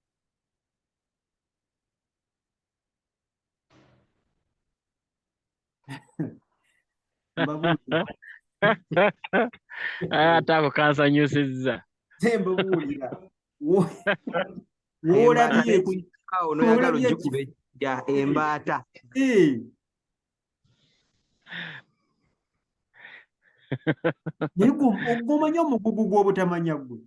Ate ako kansanyusizza. Tembabuulira. N'oyagala ojjukube embaata. Naye omanyi omugugu gw'obutamanya gwe.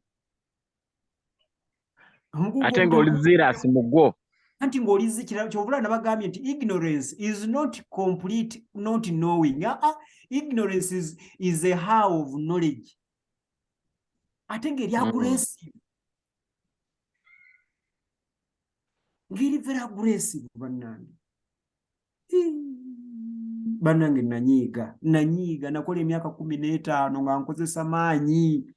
Ate ng'olizirasi mu gwo. Anti ng'olizi kyovula nabagambye nti ignorance is not complete not knowing. Ignorance is a how of knowledge. Ate ng'eri aggressive. Very, very aggressive, bannange. Bannange nanyiiga nakola emyaka 15 nga nkozesa maanyi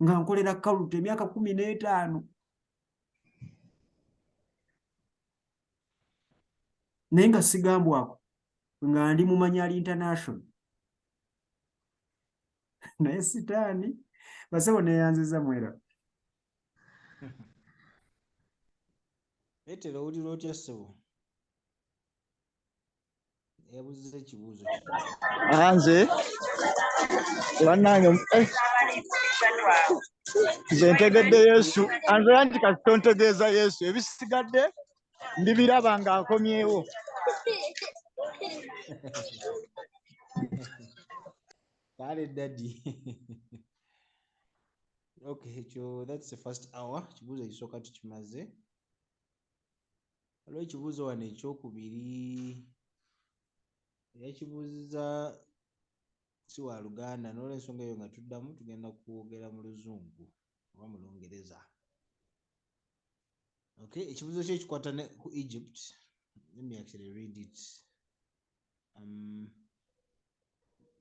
nga nkolera kaluta emyaka 15 naye nga sigambwako nga ndi Mumanyali International naye sitaani basebo neyanziza mwera. Petero owulira otya ssebo? Yabuziza ekibuuzo Nze bannange nze ntegedde Yesu anzira nti kati tontegeeza Yesu ebisigadde ndibiraba nga nkomyewo. Kale daddy. Okay, that's the first hour. Kibuuzo ekisooka tukimaze. Waliwo ekibuuzo wano ekyokubiri yakibuuziza si wa Luganda n'olwensonga eyo nga tuddamu tugenda kwogera mu Luzungu oba mu Lungereza. Okay, ekibuuzo kye kikwata ku Egypt. Let me actually read it.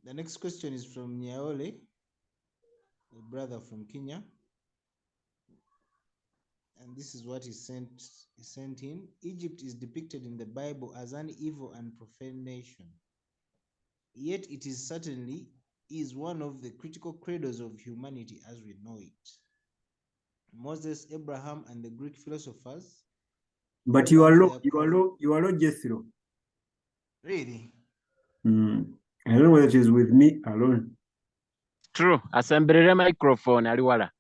The next question is from Nyaole, a brother from Kenya. And this is what he sent in. Egypt is depicted in the Bible as an evil and profane nation. Yet it is certainly is one of the critical cradles of humanity as we know it. Moses, Abraham, and the Greek philosophers. But you are low, Jethro. Really? I don't know whether it is with me alone. True. Assemblere microphone ali wala.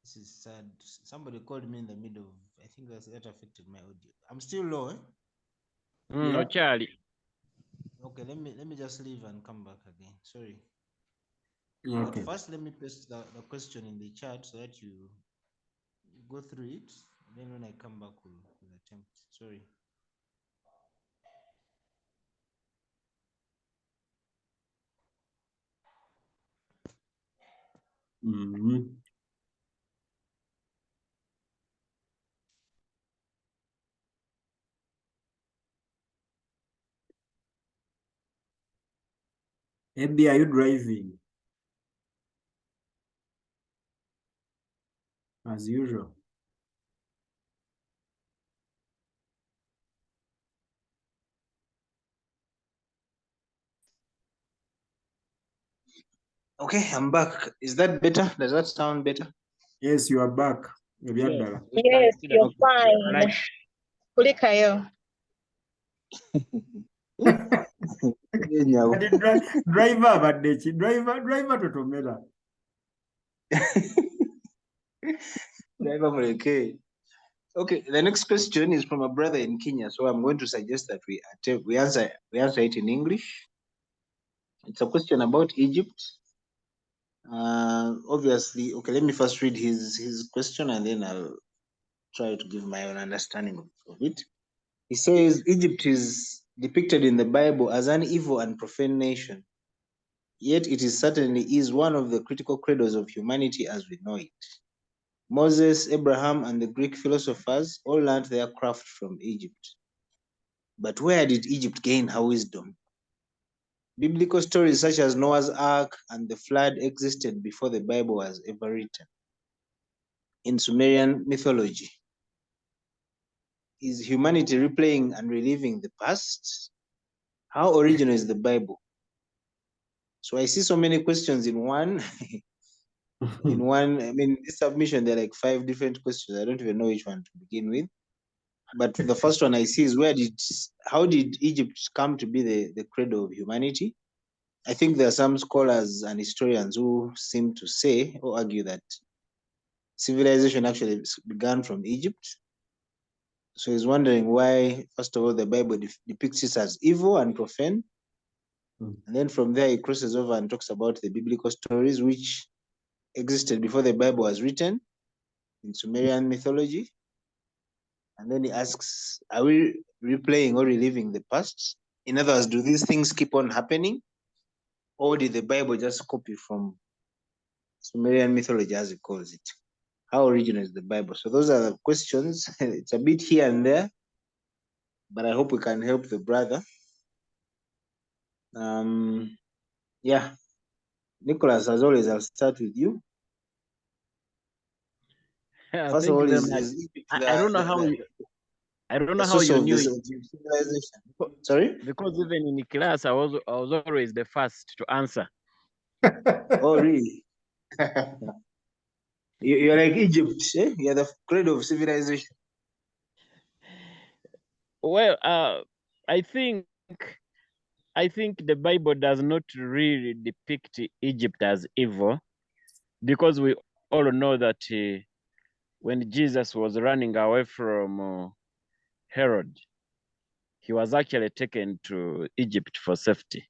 This is sad. Somebody called me in the middle of, I think that affected my audio. I'm still low, eh? Yeah. Charlie. Okay, let me just leave and come back again. Sorry. Okay. But first, let me paste the question in the chat so that you go through it. Then when I come back, we'll attempt. Sorry. Abby, are you driving? As usual. Okay, I'm back. Is that better? Does that sound better? Yes, you are back. Yes, you're fine. Kulikayo. Driver totomera. Okay, the next question is from a brother in Kenya, so I'm going to suggest that we answer it in English. It's a question about Egypt. Obviously, okay, let me first read his question and then I'll try to give my own understanding of it. He says Egypt is depicted in the Bible as an evil and profane nation, yet it is certainly is one of the critical cradles of humanity as we know it. Moses, Abraham, and the Greek philosophers all learned their craft from Egypt. But where did Egypt gain her wisdom? Biblical stories such as Noah's Ark and the flood existed before the Bible was ever written. In Sumerian mythology, is humanity replaying and reliving the past? How original is the Bible? So I see so many questions in one. I mean, this submission, there are like 5 different questions. I don't even know which one to begin with. But the first one I see is how did Egypt come to be the cradle of humanity? I think there are some scholars and historians who seem to say or argue that civilization actually began from Egypt. So he's wondering why, first of all, the Bible depicts it as evil and profane. And then from there, he crosses over and talks about the biblical stories which existed before the Bible was written in Sumerian mythology. And then he asks, are we replaying or reliving the past? In other words, do these things keep on happening? Or did the Bible just copy from Sumerian mythology, as he calls it? How original is the Bible? So those are the questions. It's a bit here and there, but I hope we can help the brother. Yeah, Nicholas, as always, I'll start with you. First of Thank all, you very much. I don't know how I don't know how you knew it. Civilization. Sorry? Because even in class, I was always the first to answer. Oh, really? You're like Egypt, eh? You're the cradle of civilization. Well, I think the Bible does not really depict Egypt as evil, because we all know that when Jesus was running away from Herod, he was actually taken to Egypt for safety.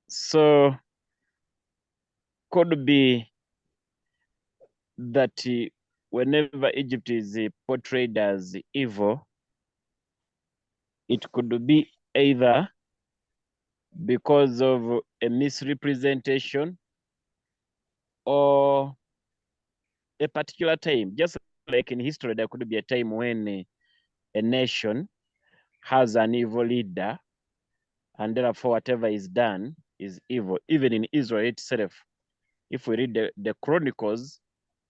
So could be that whenever Egypt is portrayed as evil, it could be either because of a misrepresentation or a particular time. Just like in history, there could be a time when a nation has an evil leader, and therefore whatever is done is evil. Even in Israel itself, if we read the Chronicles,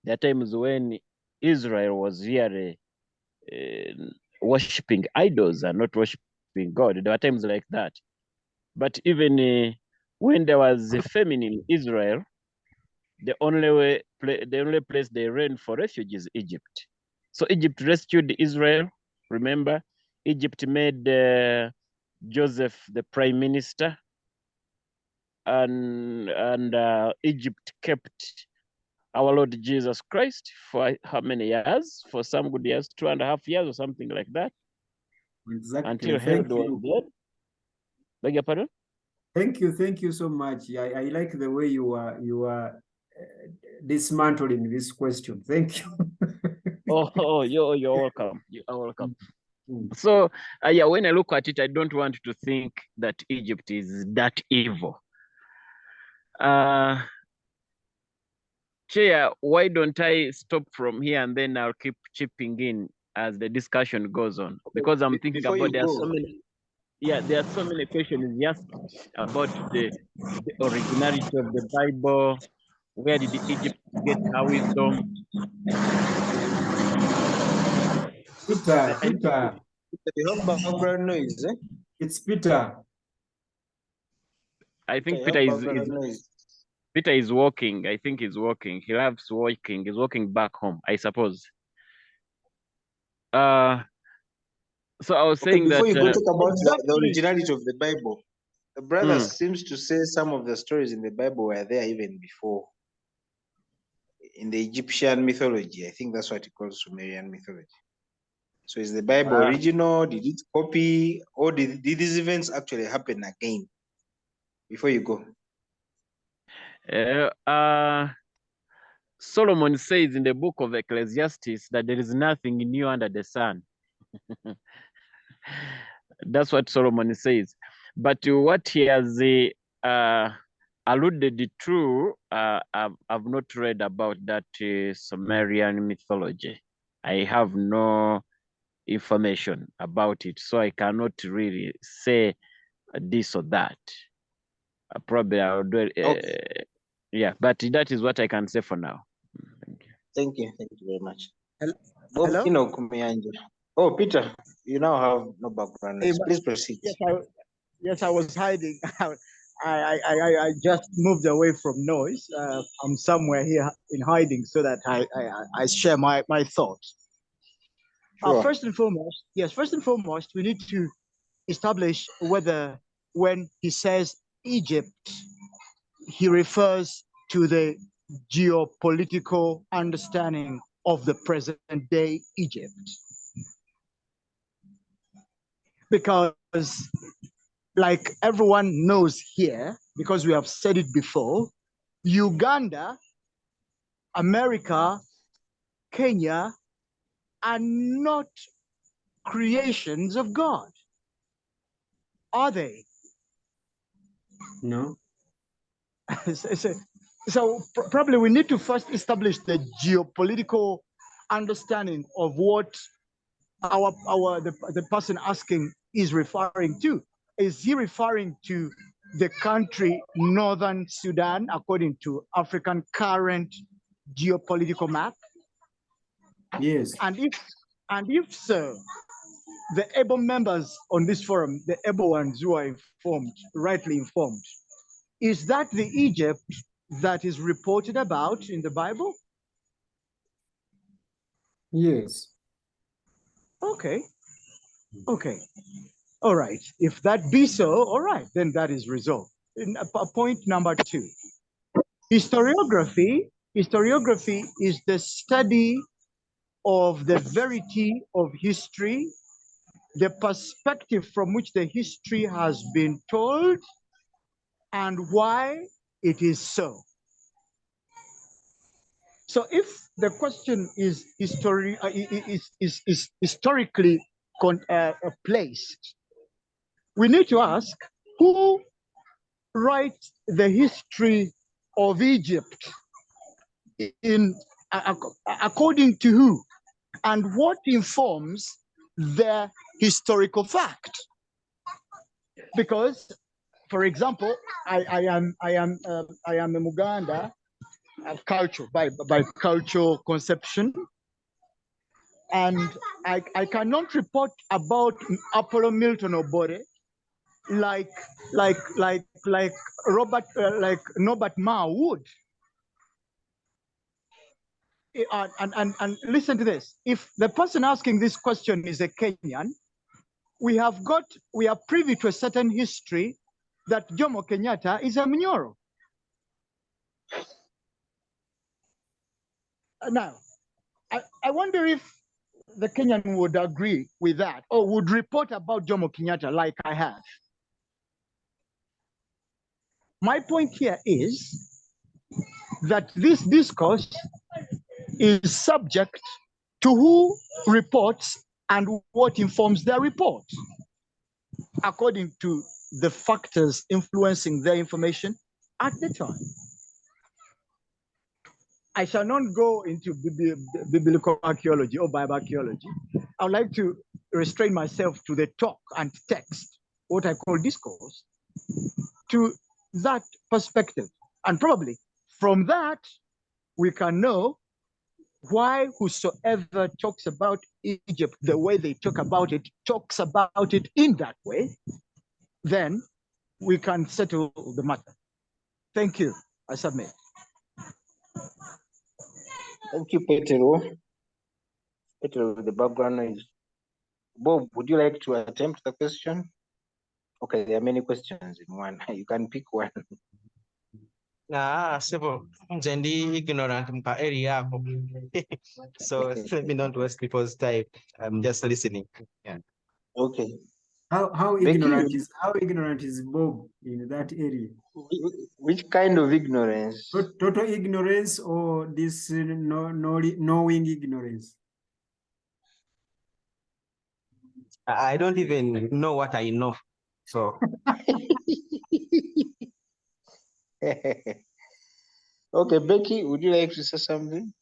there are times when Israel was really worshipping idols and not worshipping God. There were times like that. But even when there was a famine in Israel, the only place they ran for refuge is Egypt. So Egypt rescued Israel. Remember, Egypt made Joseph the prime minister, and Egypt kept our Lord Jesus Christ for how many years? For some good years, 2.5 years or something like that. Exactly. Until Herod was dead. Beg your pardon? Thank you so much. I like the way you are dismantling this question. Thank you. You're welcome. You are welcome. So yeah, when I look at it, I don't want to think that Egypt is that evil. Chair, why don't I stop from here and then I'll keep chipping in as the discussion goes on? Because I'm thinking about there are so many questions just about the originality of the Bible. Where did Egypt get her wisdom? Peter. You have background noise, eh? It's Peter. I think Peter is walking. I think he's walking. He loves walking. He's walking back home, I suppose. So I was saying before that you go talk about the originality of the Bible, the brother seems to say some of the stories in the Bible were there even before. In the Egyptian mythology, I think that's what he calls Sumerian mythology. So is the Bible original? Did it copy? Or did these events actually happen again? Before you go. Solomon says in the book of Ecclesiastes that there is nothing new under the sun. That's what Solomon says. But what he has alluded to, I've not read about that Sumerian mythology. I have no information about it, so I cannot really say this or that. Probably I'll do it. Yeah, but that is what I can say for now. Thank you very much. Hello? Oh, Peter, you now have no background. Please proceed. Yes, I was hiding. I just moved away from noise. I'm somewhere here in hiding so that I share my thoughts. Sure. First and foremost, we need to establish whether when he says Egypt, he refers to the geopolitical understanding of the present day Egypt. Because like everyone knows here, because we have said it before, Uganda, America, Kenya are not creations of God, are they? No. So probably we need to first establish the geopolitical understanding of what the person asking is referring to. Is he referring to the country Northern Sudan according to African current geopolitical map? Yes. And if so, the able members on this forum, the able ones who are informed, rightly informed, is that the Egypt that is reported about in the Bible? Yes. Okay. Okay. All right. If that be so, all right, then that is resolved. Point number 2. Historiography is the study of the verity of history, the perspective from which the history has been told, and why it is so. So if the question is historically placed, we need to ask, who writes the history of Egypt according to who, and what informs the historical fact? Because, for example, I am a Muganda of culture by cultural conception, and I cannot report about Apollo Milton Obore like Norbert Mao would. And listen to this. If the person asking this question is a Kenyan, we are privy to a certain history that Jomo Kenyatta is a Mnyoro. Now, I wonder if the Kenyan would agree with that or would report about Jomo Kenyatta like I have. My point here is that this discourse is subject to who reports and what informs their report, according to the factors influencing their information at the time. I shall not go into biblical archaeology or Bible archaeology. I would like to restrain myself to the talk and text, what I call discourse, to that perspective. And probably from that, we can know why whosoever talks about Egypt the way they talk about it, talks about it in that way, then we can settle the matter. Thank you. I submit. Thank you, Petero. Petero, the background noise. Bob, would you like to attempt the question? Okay, there are many questions in one. You can pick one. Several. Jendi ignorant mka area yako. So let me not waste people's time. I'm just listening. Yeah. Okay. How Becky, ignorant is Bob in that area? which kind of ignorance? Total ignorance or this knowing ignorance? I don't even know what I know. So okay, Becky, would you like to say something?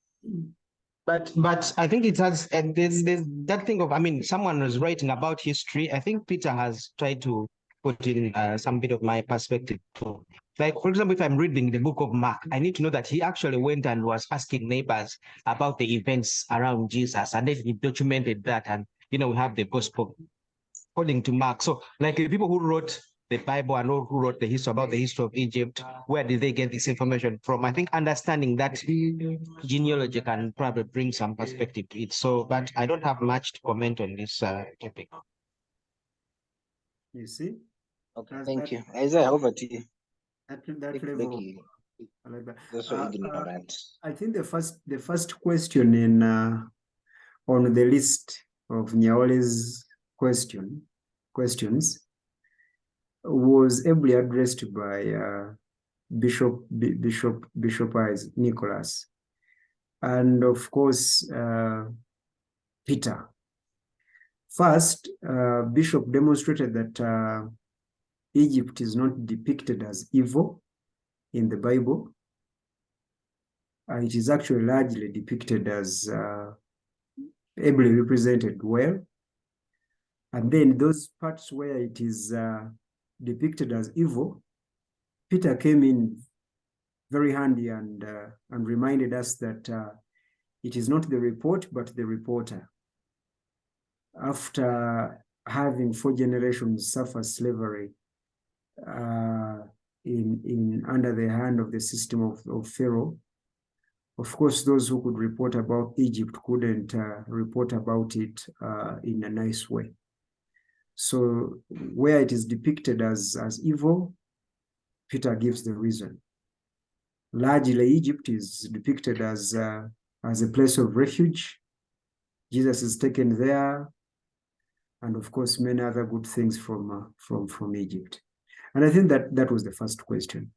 But I think it has, and there's that thing of, I mean, someone was writing about history. I think Peter has tried to put in some bit of my perspective too. Like, for example, if I'm reading the book of Mark, I need to know that he actually went and was asking neighbors about the events around Jesus, and then he documented that, and we have the gospel according to Mark. So, like the people who wrote the Bible and who wrote the history about the history of Egypt, where did they get this information from? I think understanding that genealogy can probably bring some perspective to it. So, but I don't have much to comment on this topic. You see? Okay, thank you. Isaiah, over to you. At that level, Becky, I like that. also ignorant. I think the first question in on the list of Nyaole's questions was ably addressed by Bishop Nicholas, and of course Peter. First, Bishop demonstrated that Egypt is not depicted as evil in the Bible. it is actually largely depicted as ably represented well. And then those parts where it is depicted as evil, Peter came in very handy and reminded us that it is not the report, but the reporter. After having 4 generations suffer slavery in under the hand of the system of Pharaoh, of course, those who could report about Egypt couldn't report about it in a nice way. So where it is depicted as evil, Peter gives the reason. Largely, Egypt is depicted as a place of refuge. Jesus is taken there, and of course, many other good things from Egypt. And I think that was the first question.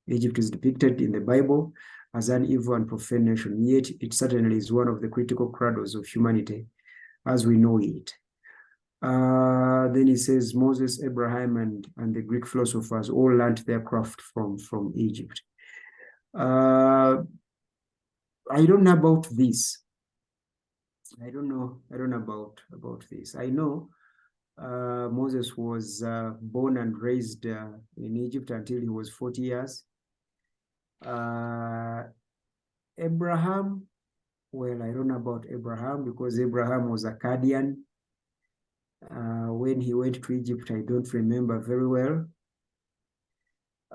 Egypt is depicted in the Bible as an evil and profane nation, yet it certainly is one of the critical cradles of humanity as we know it. Then he says Moses, Abraham, and the Greek philosophers all learned their craft from Egypt. I don't know about this. I don't know about this. I know Moses was born and raised in Egypt until he was 40 years. Abraham, well, I don't know about Abraham because Abraham was a Chaldean. When he went to Egypt, I don't remember very well.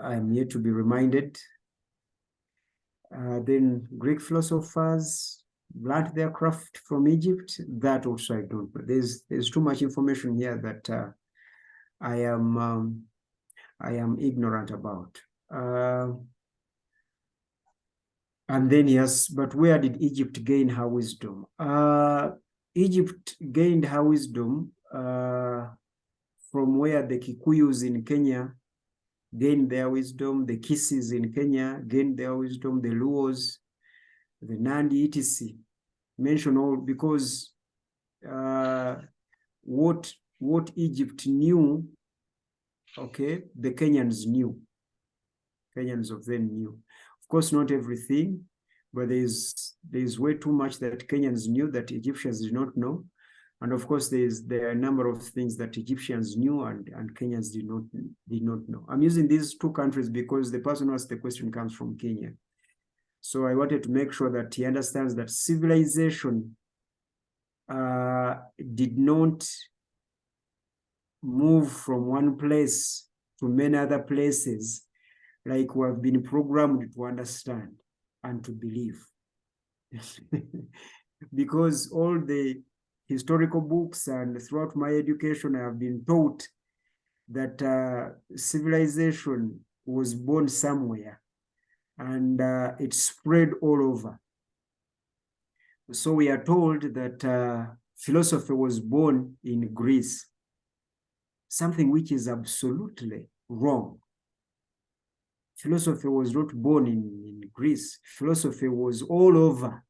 I'm yet to be reminded. Then Greek philosophers learned their craft from Egypt. That also I don't know. There's too much information here that I am ignorant about. And then yes, but where did Egypt gain her wisdom? Egypt gained her wisdom from where the Kikuyus in Kenya gained their wisdom, the Kisis in Kenya gained their wisdom, the Luos, the Nandi, etc. Mention all because what Egypt knew, okay, the Kenyans knew. Kenyans of then knew. Of course, not everything, but there's way too much that Kenyans knew that Egyptians did not know. And of course, there are a number of things that Egyptians knew and Kenyans did not know. I'm using these 2 countries because the person who asked the question comes from Kenya. So I wanted to make sure that he understands that civilization did not move from one place to many other places like we have been programmed to understand and to believe. Because all the historical books and throughout my education, I have been taught that civilization was born somewhere and it spread all over. So we are told that philosophy was born in Greece, something which is absolutely wrong. Philosophy was not born in Greece. Philosophy was all over.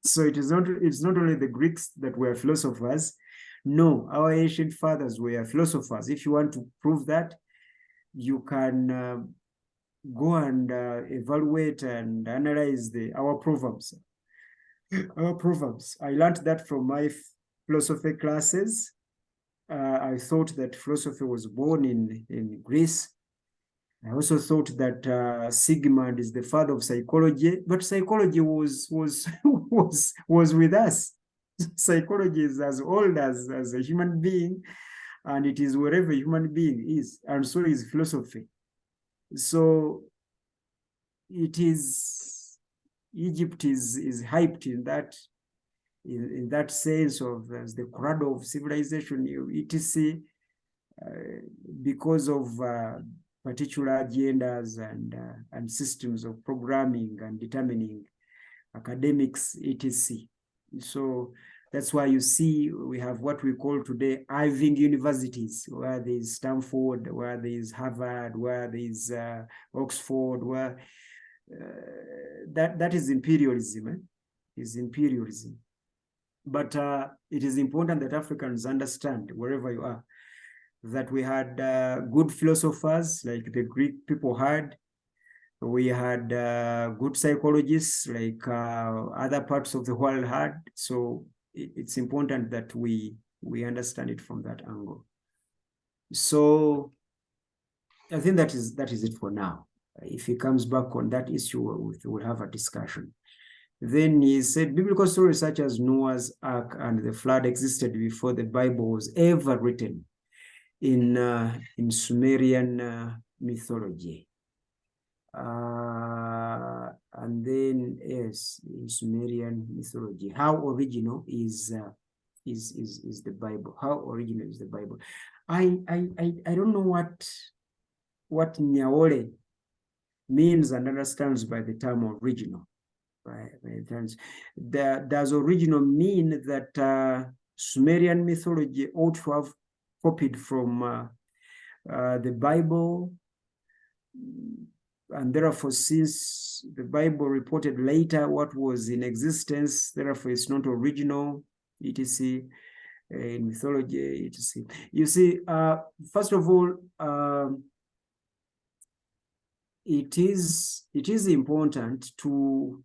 So it's not only the Greeks that were philosophers. No, our ancient fathers were philosophers. If you want to prove that, you can go and evaluate and analyze our proverbs. Our proverbs. I learned that from my philosophy classes. I thought that philosophy was born in Greece. I also thought that Sigmund is the father of psychology, but psychology was with us. Psychology is as old as a human being, and it is wherever a human being is, and so is philosophy. So it is, Egypt is hyped in that sense of as the cradle of civilization, etc., because of particular agendas and systems of programming and determining academics, etc. So that's why you see we have what we call today Ivy universities, where there is Stanford, where there is Harvard, where there is Oxford, where that is imperialism. Is imperialism. But it is important that Africans understand, wherever you are, that we had good philosophers like the Greek people had. We had good psychologists like other parts of the world had. So it's important that we understand it from that angle. So I think that is it for now. If he comes back on that issue, we'll have a discussion. Then he said biblical stories such as Noah's Ark and the flood existed before the Bible was ever written in Sumerian mythology. And then yes, in Sumerian mythology, how original is the Bible? How original is the Bible? I don't know what Nyaole means and understands by the term original. Right? Does original mean that Sumerian mythology ought to have copied from the Bible? And therefore, since the Bible reported later what was in existence, therefore it's not original, etc. In mythology, etc. You see, first of all, it is important to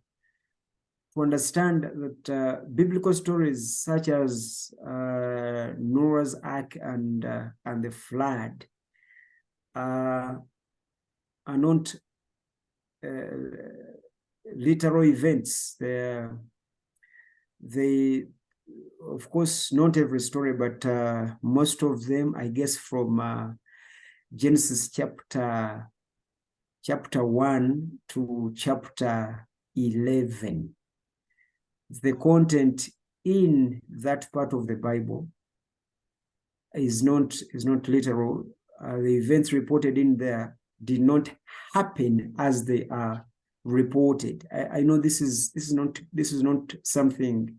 understand that biblical stories such as Noah's Ark and the flood are not literal events. They, of course, not every story, but most of them, I guess, from Genesis chapter 1 to chapter 11. The content in that part of the Bible is not literal. The events reported in there did not happen as they are reported. I know this is not something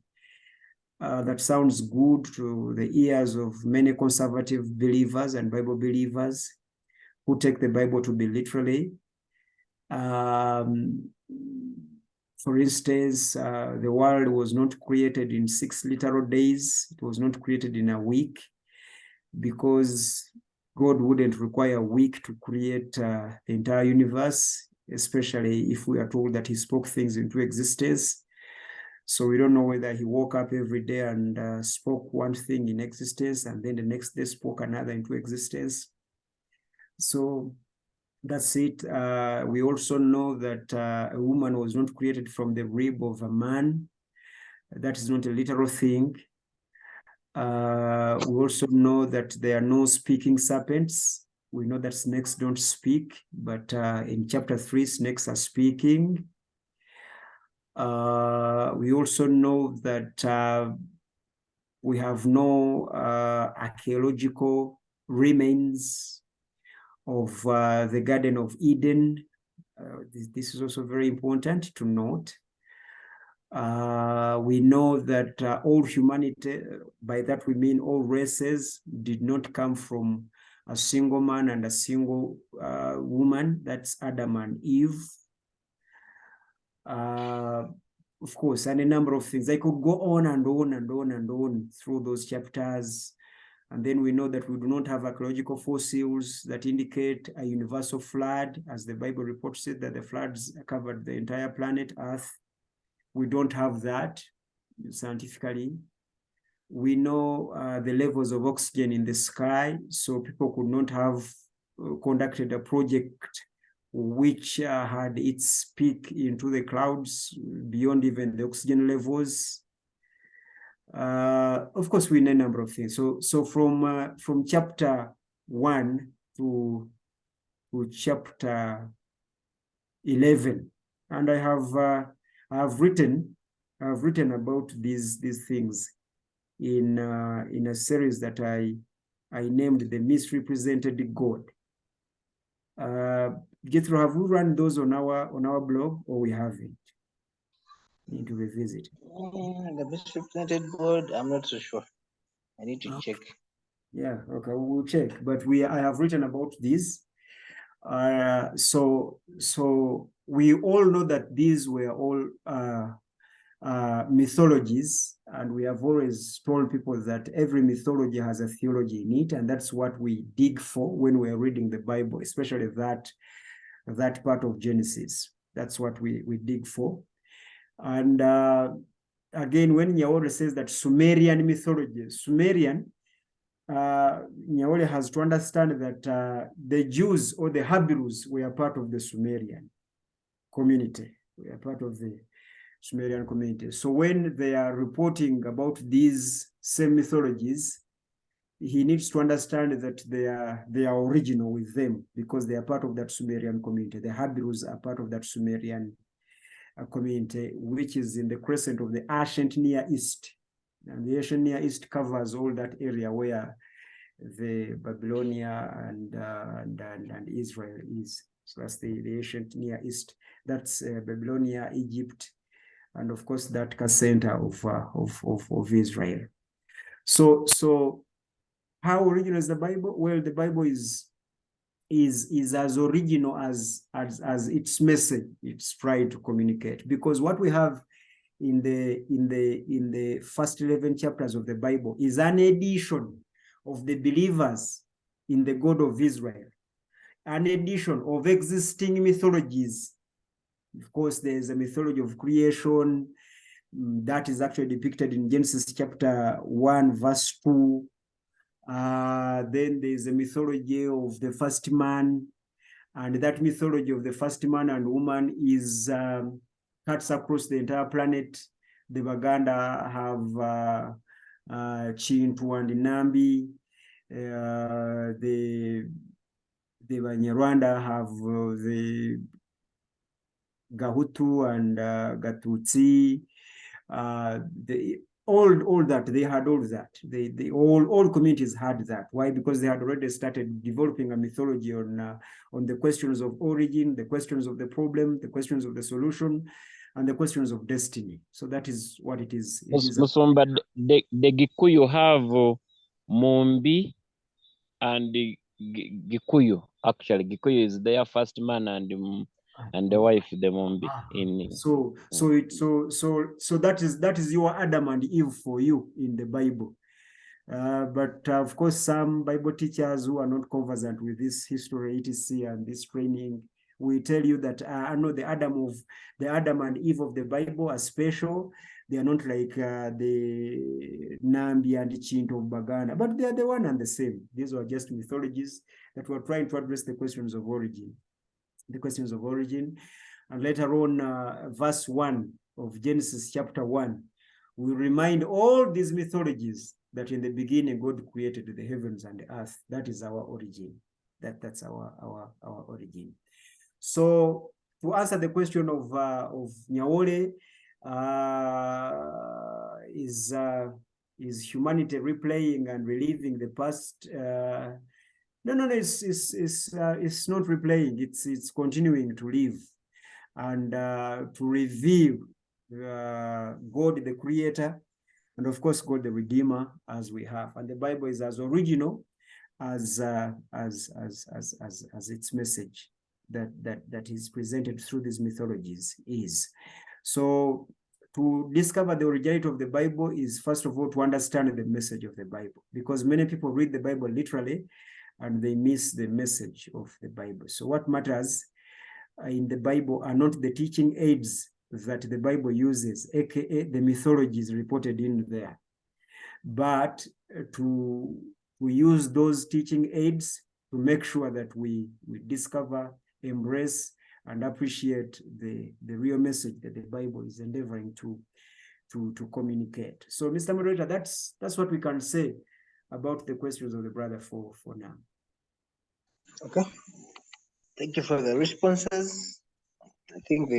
that sounds good to the ears of many conservative believers and Bible believers who take the Bible to be literally. For instance, the world was not created in 6 literal days. It was not created in a week, because God wouldn't require a week to create the entire universe, especially if we are told that he spoke things into existence. So we don't know whether he woke up every day and spoke one thing in existence and then the next day spoke another into existence. So that's it. We also know that a woman was not created from the rib of a man. That is not a literal thing. We also know that there are no speaking serpents. We know that snakes don't speak, but in chapter 3, snakes are speaking. We also know that we have no archaeological remains of the Garden of Eden. This is also very important to note. We know that all humanity, by that we mean all races, did not come from a single man and a single woman. That's Adam and Eve. Of course, and a number of things. I could go on and on and on and on through those chapters. And then we know that we do not have archaeological fossils that indicate a universal flood, as the Bible reports it, that the floods covered the entire planet Earth. We don't have that scientifically. We know the levels of oxygen in the sky, so people could not have conducted a project which had its peak into the clouds beyond even the oxygen levels. Of course, we know a number of things. So from chapter 1 to chapter 11, and I have written about these things in a series that I named The Misrepresented God. Jethro, have we run those on our blog, or we haven't? Need to revisit. The misrepresented God, I'm not so sure. I need to check. Yeah, okay, we'll check. But I have written about this. So we all know that these were all mythologies, and we have always told people that every mythology has a theology in it, and that's what we dig for when we're reading the Bible, especially that part of Genesis. That's what we dig for. And again, when Nyaore says that Sumerian mythology, Sumerian, Nyaore has to understand that the Jews or the Hebrews were part of the Sumerian community. We are part of the Sumerian community. So when they are reporting about these same mythologies, he needs to understand that they are original with them because they are part of that Sumerian community. The Hebrews are part of that Sumerian community, which is in the crescent of the ancient Near East. And the ancient Near East covers all that area where the Babylonia and Israel is. So that's the ancient Near East. That's Babylonia, Egypt, and of course that center of Israel. So how original is the Bible? Well, the Bible is as original as its message it's trying to communicate, because what we have in the first 11 chapters of the Bible is an edition of the believers in the God of Israel, an edition of existing mythologies. Of course, there's a mythology of creation that is actually depicted in Genesis chapter 1, verse 2. Then there's a mythology of the first man, and that mythology of the first man and woman is cuts across the entire planet. The Baganda have Chintu and Nambi. The Banyarwanda have the Gahutu and Gatutsi. All that, they had all that. All communities had that. Why? Because they had already started developing a mythology on the questions of origin, the questions of the problem, the questions of the solution, and the questions of destiny. So that is what it is. Musumba, the Gikuyu have Mumbi and the Gikuyu. Actually, Gikuyu is their first man and the wife, the Mumbi. So that is your Adam and Eve for you in the Bible. But of course, some Bible teachers who are not conversant with this history, iTiS, and this training, we tell you that I know the Adam and Eve of the Bible are special. They are not like the Nambi and Chintu of Bagana, but they are the one and the same. These were just mythologies that were trying to address the questions of origin. And later on, verse 1 of Genesis chapter 1, we remind all these mythologies that in the beginning God created the heavens and the earth. That is our origin. That's our origin. So to answer the question of Nyaore, is humanity replaying and reliving the past? No, it's not replaying. It's continuing to live and to reveal God the Creator, and of course God the Redeemer, as we have. And the Bible is as original as its message that is presented through these mythologies is. So to discover the originality of the Bible is, first of all, to understand the message of the Bible, because many people read the Bible literally and they miss the message of the Bible. So what matters in the Bible are not the teaching aids that the Bible uses, aka the mythologies reported in there, but to use those teaching aids to make sure that we discover, embrace, and appreciate the real message that the Bible is endeavoring to communicate. So, Mr. Moderator, that's what we can say about the questions of the brother for now. Okay. Thank you for the responses. I think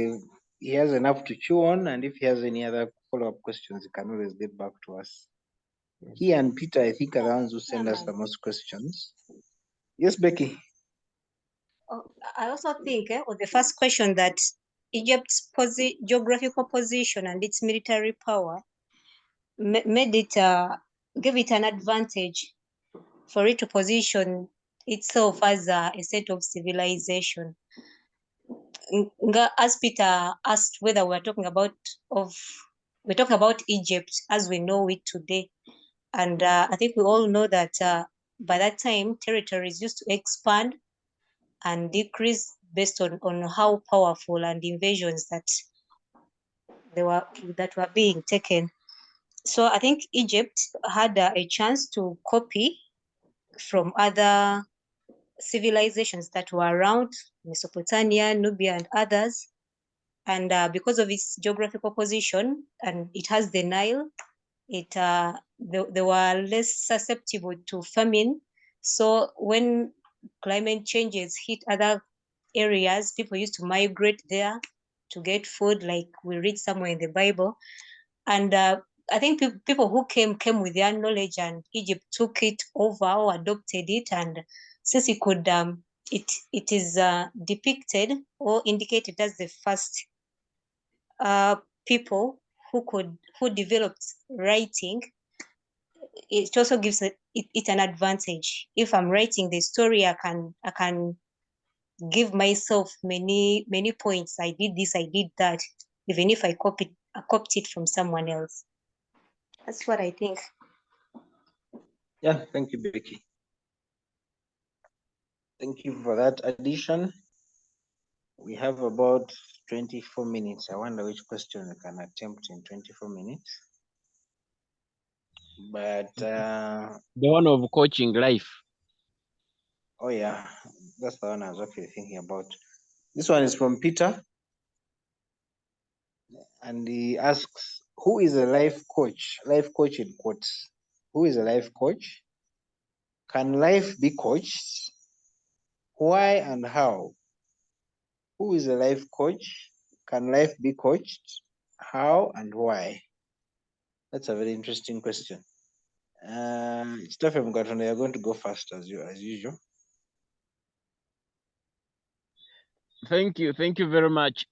he has enough to chew on, and if he has any other follow-up questions, he can always get back to us. He and Peter, I think, are the ones who send us the most questions. Yes, Becky. I also think on the first question that Egypt's geographical position and its military power made it give it an advantage for it to position itself as a set of civilization. As Peter asked whether we're talking about of we're talking about Egypt as we know it today. And I think we all know that by that time, territories used to expand and decrease based on how powerful and invasions that were being taken. So I think Egypt had a chance to copy from other civilizations that were around, Mesopotamia, Nubia, and others. And because of its geographical position, and it has the Nile, they were less susceptible to famine. So when climate changes hit other areas, people used to migrate there to get food, like we read somewhere in the Bible. And I think people who came with their knowledge, and Egypt took it over or adopted it. And since it could, it is depicted or indicated as the first people who developed writing, it also gives it an advantage. If I'm writing the story, I can give myself many points. I did this, I did that, even if I copied it from someone else. That's what I think. Yeah, thank you, Becky. Thank you for that addition. We have about 24 minutes. I wonder which question we can attempt in 24 minutes. But the one of coaching life. Oh yeah, that's the one I was actually thinking about. This one is from Peter, and he asks, who is a life coach? Life coach in quotes. Who is a life coach? Can life be coached? Why and how? Who is a life coach? Can life be coached? How and why? That's a very interesting question. Stephen Gatona, you're going to go first as usual. Thank you very much.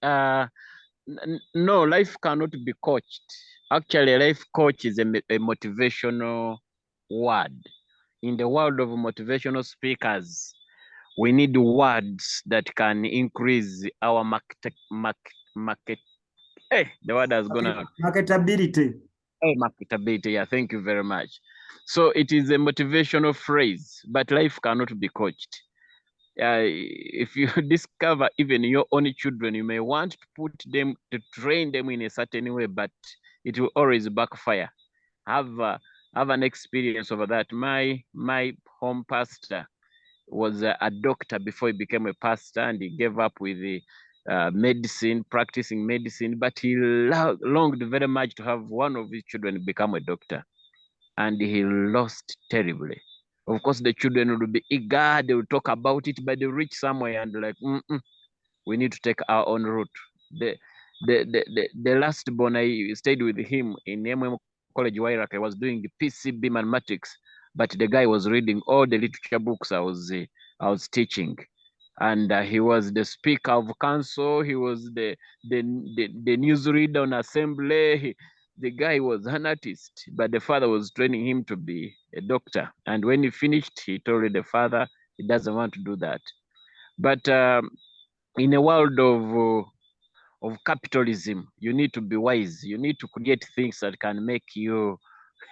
No, life cannot be coached. Actually, life coach is a motivational word. In the world of motivational speakers, we need words that can increase our market. Hey, the word has gone out. Marketability. Hey, marketability. Yeah, thank you very much. So it is a motivational phrase, but life cannot be coached. If you discover even your own children, you may want to train them in a certain way, but it will always backfire. Have an experience over that. My home pastor was a doctor before he became a pastor, and he gave up with the practicing medicine, but he longed very much to have one of his children become a doctor, and he lost terribly. Of course, the children would be eager, they will talk about it, but they reach somewhere and like, we need to take our own route. The last born, I stayed with him in College Wairaka. I was doing PCB mathematics, but the guy was reading all the literature books I was teaching. And he was the speaker of council. He was the newsreader on assembly. The guy was an artist, but the father was training him to be a doctor. And when he finished, he told the father he doesn't want to do that. But in a world of capitalism, you need to be wise. You need to create things that can make you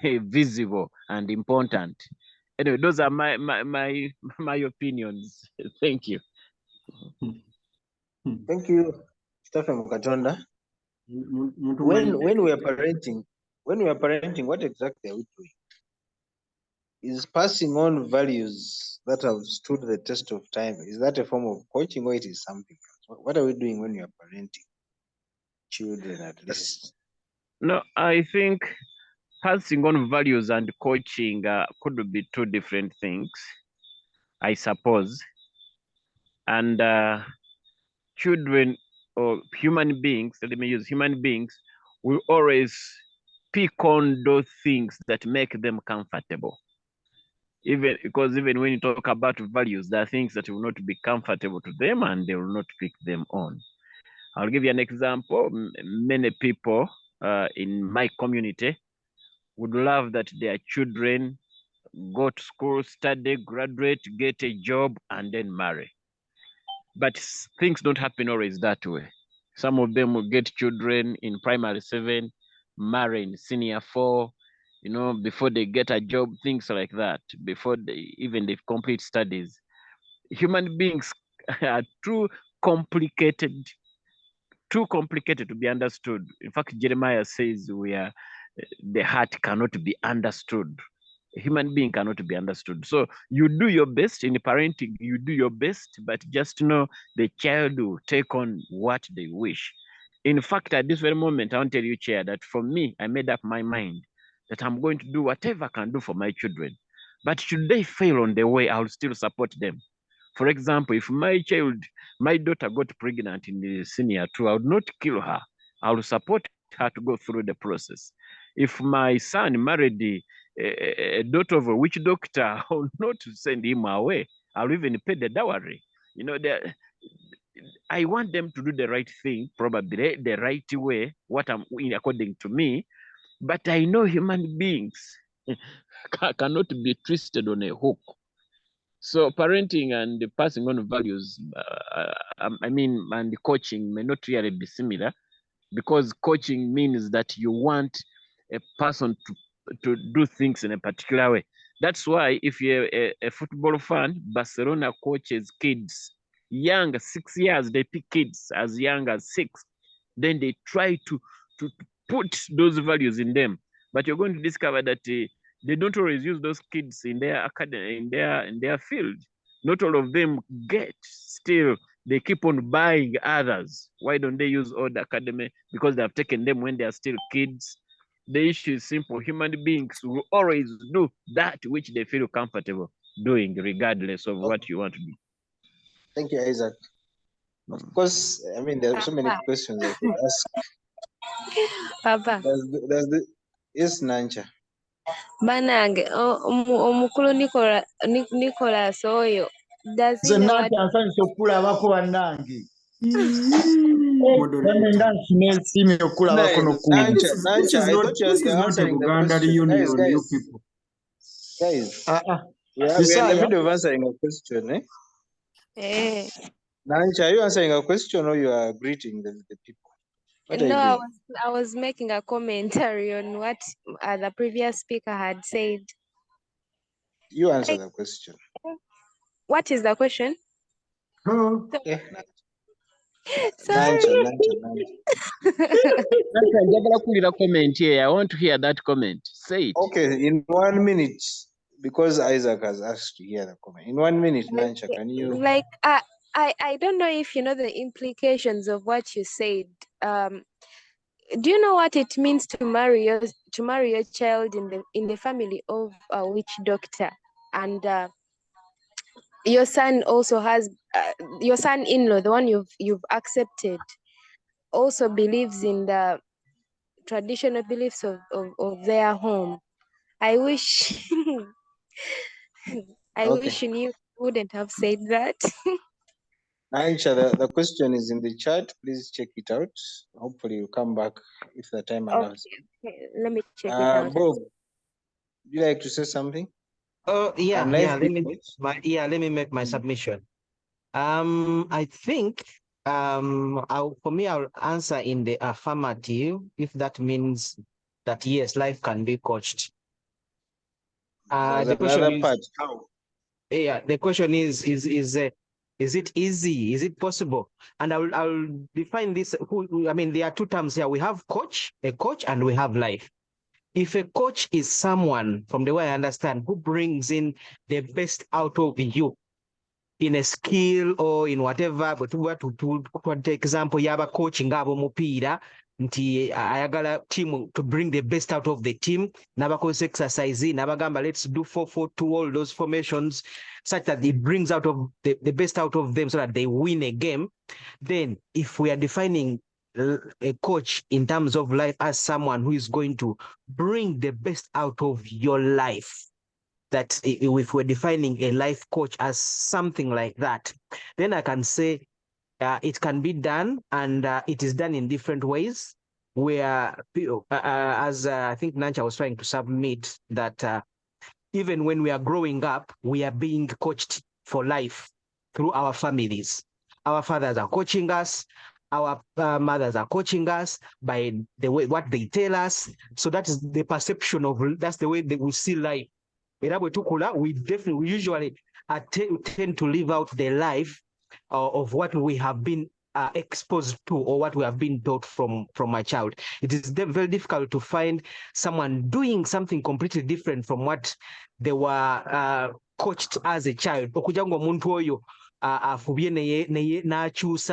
visible and important. Anyway, those are my opinions. Thank you. Thank you, Stephen Katonda. When we are parenting, what exactly are we doing? Is passing on values that have stood the test of time, is that a form of coaching, or it is something else? What are we doing when we are parenting children, at least? No, I think passing on values and coaching could be two different things, I suppose. And children or human beings, let me use human beings, will always pick on those things that make them comfortable. Even when you talk about values, there are things that will not be comfortable to them and they will not pick them on. I'll give you an example. Many people in my community would love that their children go to school, study, graduate, get a job, and then marry. But things don't happen always that way. Some of them will get children in primary 7, marry in senior 4, you know, before they get a job, things like that, before they complete studies. Human beings are too complicated to be understood. In fact, Jeremiah says the heart cannot be understood. A human being cannot be understood. So you do your best in parenting, you do your best, but just know the child will take on what they wish. In fact, at this very moment, I want to tell you, Chair, that for me, I made up my mind that I'm going to do whatever I can do for my children. But should they fail on the way, I'll still support them. For example, if my daughter got pregnant in the senior 2, I would not kill her. I will support her to go through the process. If my son married a daughter of a witch doctor, I will not send him away. I'll even pay the dowry. You know, I want them to do the right thing, probably the right way, according to me. But I know human beings cannot be twisted on a hook. So parenting and the passing on values, and the coaching may not really be similar, because coaching means that you want a person to do things in a particular way. That's why if you're a football fan, Barcelona coaches kids young, 6 years, they pick kids as young as 6. Then they try to put those values in them. But you're going to discover that they don't always use those kids in their academy, in their field. Not all of them get. Still, they keep on buying others. Why don't they use all the academy? Because they have taken them when they are still kids. The issue is simple. Human beings will always do that which they feel comfortable doing, regardless of what you want to do. Thank you, Isaac. Of course, I mean, there are so many questions I could ask. Papa. Yes, Nancha. Banange, omukulu Nicholas oyo, does he know what? Nsanyusa okulabako bannange. Nancha, I thought this is not a Buganda reunion, you people. Guys, we are in the middle of answering a question, eh? Nancha, are you answering a question or you are greeting the people? No, I was making a commentary on what the previous speaker had said. You answer the question. What is the question? Oh. Sorry. I want to hear that comment. Say it. Okay, in 1 minute, because Isaac has asked to hear the comment. In 1 minute, Nancha, can you? Like, I don't know if you know the implications of what you said. Do you know what it means to marry your child in the family of a witch doctor, and your son also has your son-in-law, the one you've accepted, also believes in the traditional beliefs of their home. I wish I wish you wouldn't have said that. Nancha, the question is in the chat. Please check it out. Hopefully you'll come back if the time allows. Okay. Let me check it out. Bob, would you like to say something? Let me make my submission. I think for me, I'll answer in the affirmative, if that means that yes, life can be coached. The question is how? Yeah, the question is it easy? Is it possible? And I'll define this. There are two terms here. We have a coach, and we have life. If a coach is someone, from the way I understand, who brings in the best out of you in a skill or in whatever, but to take example, yaba coaching abo mupira, nti ayagala team to bring the best out of the team, nabakoze exercise, nabagamba let's do 4-4-2, all those formations, such that it brings out of the best out of them so that they win a game. Then if we are defining a coach in terms of life as someone who is going to bring the best out of your life, that if we're defining a life coach as something like that, then I can say it can be done, and it is done in different ways, where as I think Nancha was trying to submit, that even when we are growing up, we are being coached for life through our families. Our fathers are coaching us, Our mothers are coaching us by the way what they tell us. So that is the perception of, that's the way they will see life. We usually tend to live out the life of what we have been exposed to, or what we have been taught from a child. It is very difficult to find someone doing something completely different from what they were coached as a child.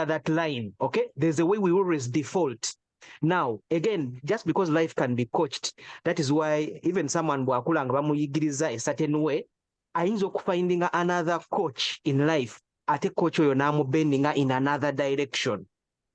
That line. Okay, there's a way we always default. Now again, just because life can be coached, that is why even someone bwakulanga bamuyigiriza a certain way, ayinza okufindinga another coach in life, ate coach oyo namubendinga in another direction,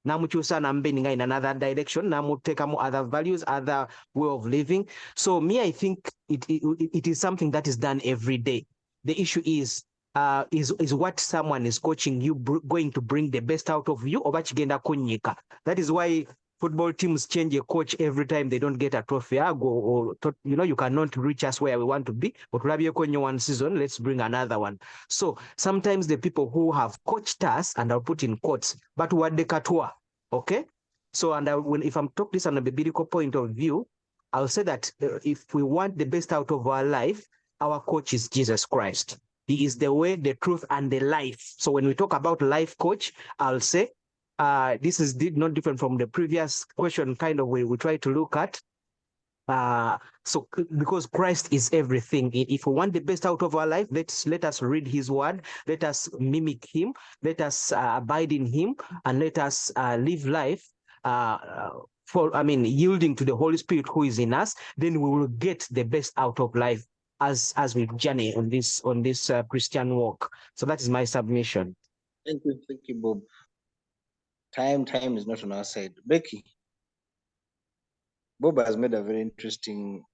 namukyusa namubendinga in another direction, namutekamu other values, other way of living. So me, I think it is something that is done every day. The issue is what someone is coaching you going to bring the best out of you, oba kigenda kunnyika. That is why football teams change a coach every time they don't get a trophy. Or you cannot reach us where we want to be, but one season, let's bring another one. So sometimes the people who have coached us, and I'll put in quotes, but what the katwa, okay? So, and if I'm talking this on a biblical point of view, I'll say that if we want the best out of our life, our coach is Jesus Christ. He is the way, the truth, and the life. So when we talk about life coach, I'll say this is not different from the previous question kind of way we try to look at. So because Christ is everything, if we want the best out of our life, let us read his word, let us mimic him, let us abide in him, and let us live life yielding to the Holy Spirit who is in us. Then we will get the best out of life as we journey on this Christian walk. So that is my submission. Thank you, Bob. Time is not on our side. Becky, Bob has made a very interesting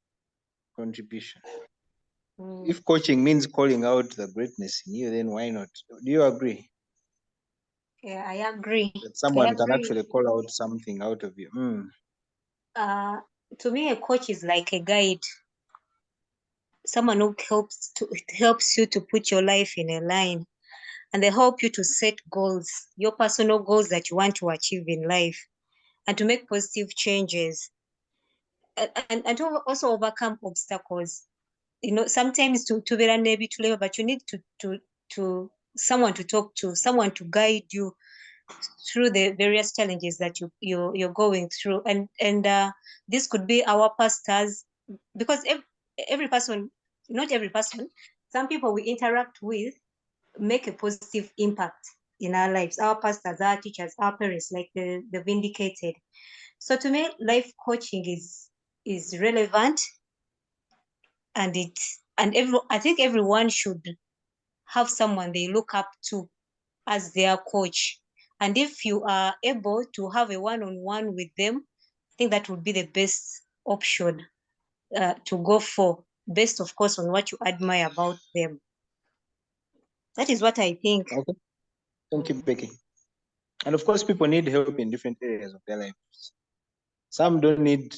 contribution. If coaching means calling out the greatness in you, then why not? Do you agree? Yeah, I agree. That someone can actually call out something out of you. To me, a coach is like a guide. Someone who helps you to put your life in a line, and they help you to set goals, your personal goals that you want to achieve in life, and to make positive changes, and to also overcome obstacles. Sometimes to be maybe to live, but you need to someone to talk to, someone to guide you through the various challenges that you're going through, and this could be our pastors, because every person, not every person, some people we interact with make a positive impact in our lives. Our pastors, our teachers, our parents, like the vindicated. So to me, life coaching is relevant, and I think everyone should have someone they look up to as their coach. And if you are able to have a one-on-one with them, I think that would be the best option to go for, based, of course, on what you admire about them. That is what I think. Okay. Thank you, Becky. And of course, people need help in different areas of their lives. Some don't need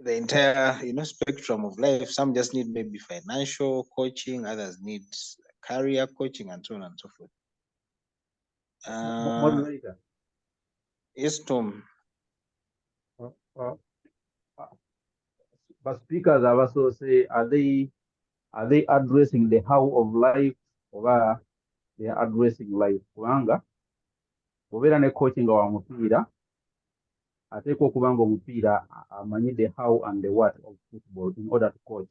the entire, spectrum of life. Some just need maybe financial coaching. Others need career coaching, and so on and so forth. Moderator. Yes, Tom. But speakers have also say, are they addressing the how of life, or they are addressing life? Kubanga obeera ne coaching wa mupiira ateekwa okuba nga omupiira amanyi the how and the what of football in order to coach.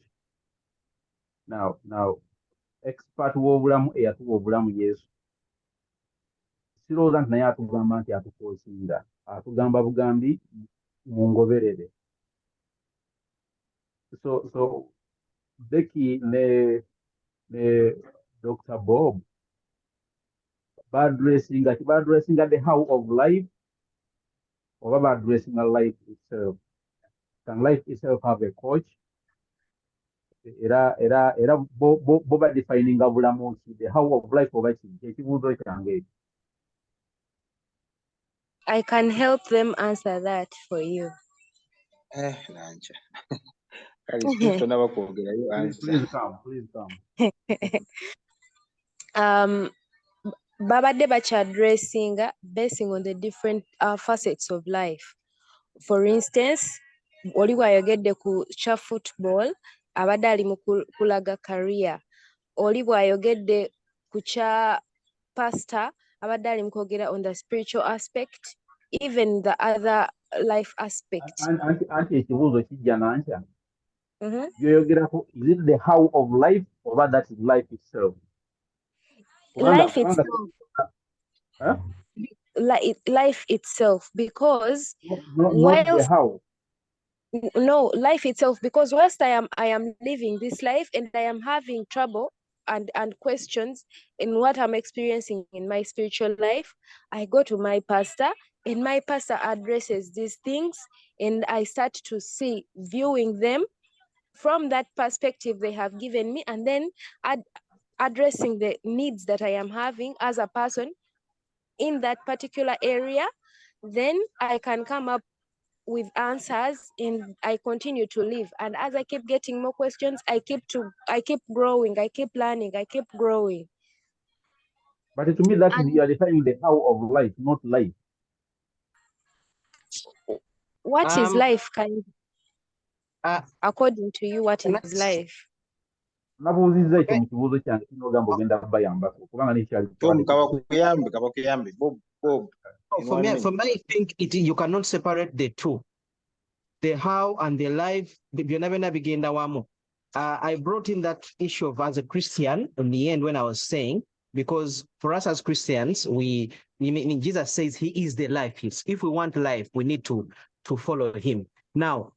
Now expert w'obulamu eyatuwa obulamu Yesu, sirowooza nti naye atugamba nti atukosinga, atugamba bugambi mu ngoberere. So Becky ne Dr. Bob addressing the how of life, or addressing a life itself. Can life itself have a coach? Era boba defining bulamu the how of life oba ekibuuzo kyange. I can help them answer that for you. Please come. babadde bakyaddressinga basing on the different facets of life. For instance, oli bw'ayogedde ku kya football abadde ali mu kulaga career. Oli bw'ayogedde ku kya pastor abadde ali mu kwogera on the spiritual aspect, even the other life aspect. Anti ekibuuzo kijja nantya. Mhm. Byoyogerako, is it the how of life or that is life itself? Life itself. Huh? Life itself, because Not the how. No, life itself, because whilst I am living this life and I am having trouble and questions in what I'm experiencing in my spiritual life, I go to my pastor and my pastor addresses these things, and I start to viewing them from that perspective they have given me, and then addressing the needs that I am having as a person in that particular area. Then I can come up with answers and I continue to live. And as I keep getting more questions, I keep growing, I keep learning, I keep growing. But to me, that is, you are defining the how of life, not life. What is life, according to you? What is life? Nabuuzizza ekyo mu kibuuzo kyange kinogamba ogenda kubayambako kubanga nekyali Bob. For me, I think you cannot separate the two, the how and the life. I brought in that issue of as a Christian in the end when I was saying, because for us as Christians, Jesus says he is the life. If we want life, we need to follow him. Now,